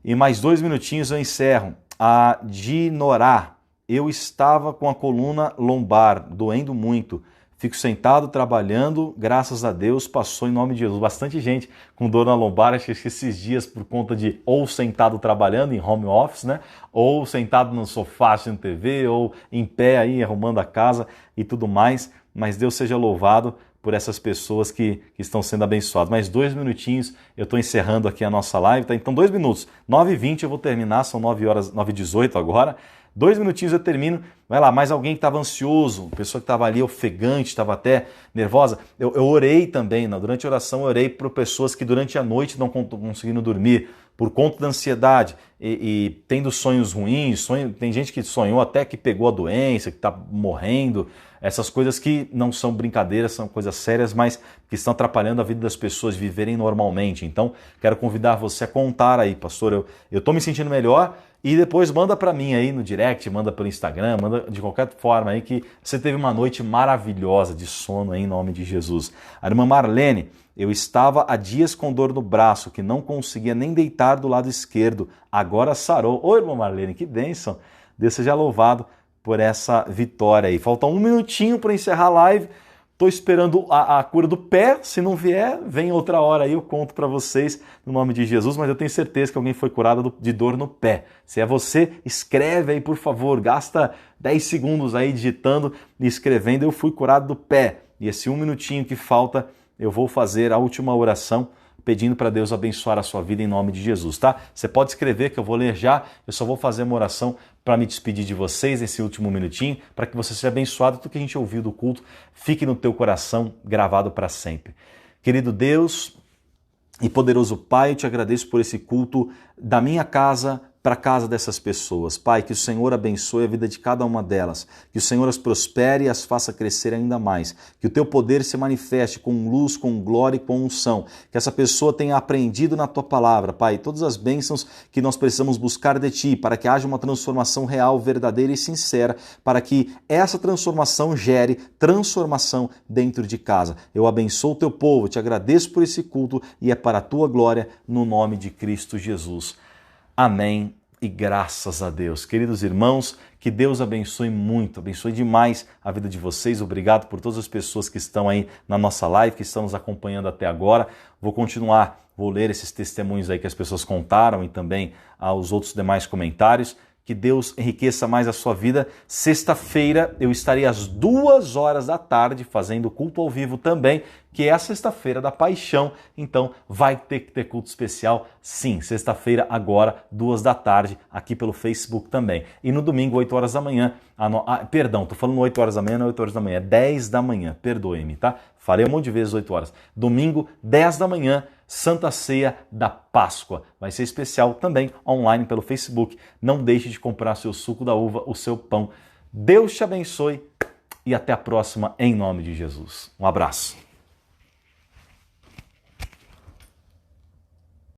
e mais 2 minutinhos eu encerro. A Dinorá, eu estava com a coluna lombar, doendo muito, fico sentado trabalhando, graças a Deus passou em nome de Jesus. Bastante gente com dor na lombar, acho que esses dias por conta de ou sentado trabalhando em home office, né? Ou sentado no sofá assistindo TV, ou em pé aí arrumando a casa e tudo mais. Mas Deus seja louvado por essas pessoas que estão sendo abençoadas. Mais 2 minutinhos, eu estou encerrando aqui a nossa live, tá? Então 2 minutos, 9h20 eu vou terminar, são 9h18 agora. 2 minutinhos eu termino. Vai lá, mais alguém que estava ansioso, pessoa que estava ali ofegante, estava até nervosa. Eu orei também, durante a oração eu orei por pessoas que durante a noite não conseguindo dormir por conta da ansiedade e tendo sonhos ruins. Tem gente que sonhou até que pegou a doença, que está morrendo. Essas coisas que não são brincadeiras, são coisas sérias, mas que estão atrapalhando a vida das pessoas viverem normalmente. Então, quero convidar você a contar aí, pastor, eu estou me sentindo melhor, e depois manda para mim aí no direct, manda pelo Instagram, manda de qualquer forma aí que você teve uma noite maravilhosa de sono aí, em nome de Jesus. A irmã Marlene, eu estava há dias com dor no braço, que não conseguia nem deitar do lado esquerdo, agora sarou. Oi, irmã Marlene, que bênção. Deus seja louvado por essa vitória aí. Falta 1 minutinho para encerrar a live. Estou esperando a cura do pé. Se não vier, vem outra hora aí, eu conto para vocês no nome de Jesus, mas eu tenho certeza que alguém foi curado de dor no pé. Se é você, escreve aí, por favor. Gasta 10 segundos aí digitando e escrevendo. Eu fui curado do pé. E esse 1 minutinho que falta, eu vou fazer a última oração pedindo para Deus abençoar a sua vida em nome de Jesus, tá? Você pode escrever que eu vou ler já, eu só vou fazer uma oração para me despedir de vocês nesse último minutinho, para que você seja abençoado, tudo que a gente ouviu do culto fique no teu coração gravado para sempre. Querido Deus e poderoso Pai, eu te agradeço por esse culto da minha casa para a casa dessas pessoas. Pai, que o Senhor abençoe a vida de cada uma delas, que o Senhor as prospere e as faça crescer ainda mais, que o teu poder se manifeste com luz, com glória e com unção, que essa pessoa tenha aprendido na tua palavra, Pai, todas as bênçãos que nós precisamos buscar de ti, para que haja uma transformação real, verdadeira e sincera, para que essa transformação gere transformação dentro de casa. Eu abençoo o teu povo, te agradeço por esse culto e é para a tua glória, no nome de Cristo Jesus. Amém e graças a Deus. Queridos irmãos, que Deus abençoe muito, abençoe demais a vida de vocês. Obrigado por todas as pessoas que estão aí na nossa live, que estão nos acompanhando até agora. Vou continuar, vou ler esses testemunhos aí que as pessoas contaram e também os outros demais comentários. Que Deus enriqueça mais a sua vida. Sexta-feira eu estarei às 2 horas da tarde fazendo culto ao vivo também, que é a sexta-feira da paixão. Então vai ter que ter culto especial. Sim, sexta-feira agora, 2 da tarde, aqui pelo Facebook também. E no domingo, 8 horas da manhã. Perdão, tô falando 8 horas da manhã, não é 8 horas da manhã, é 10 da manhã. Perdoe-me, tá? Falei um monte de vezes 8 horas. Domingo, 10 da manhã. Santa Ceia da Páscoa. Vai ser especial também online pelo Facebook. Não deixe de comprar seu suco da uva, o seu pão. Deus te abençoe e até a próxima em nome de Jesus. Um abraço.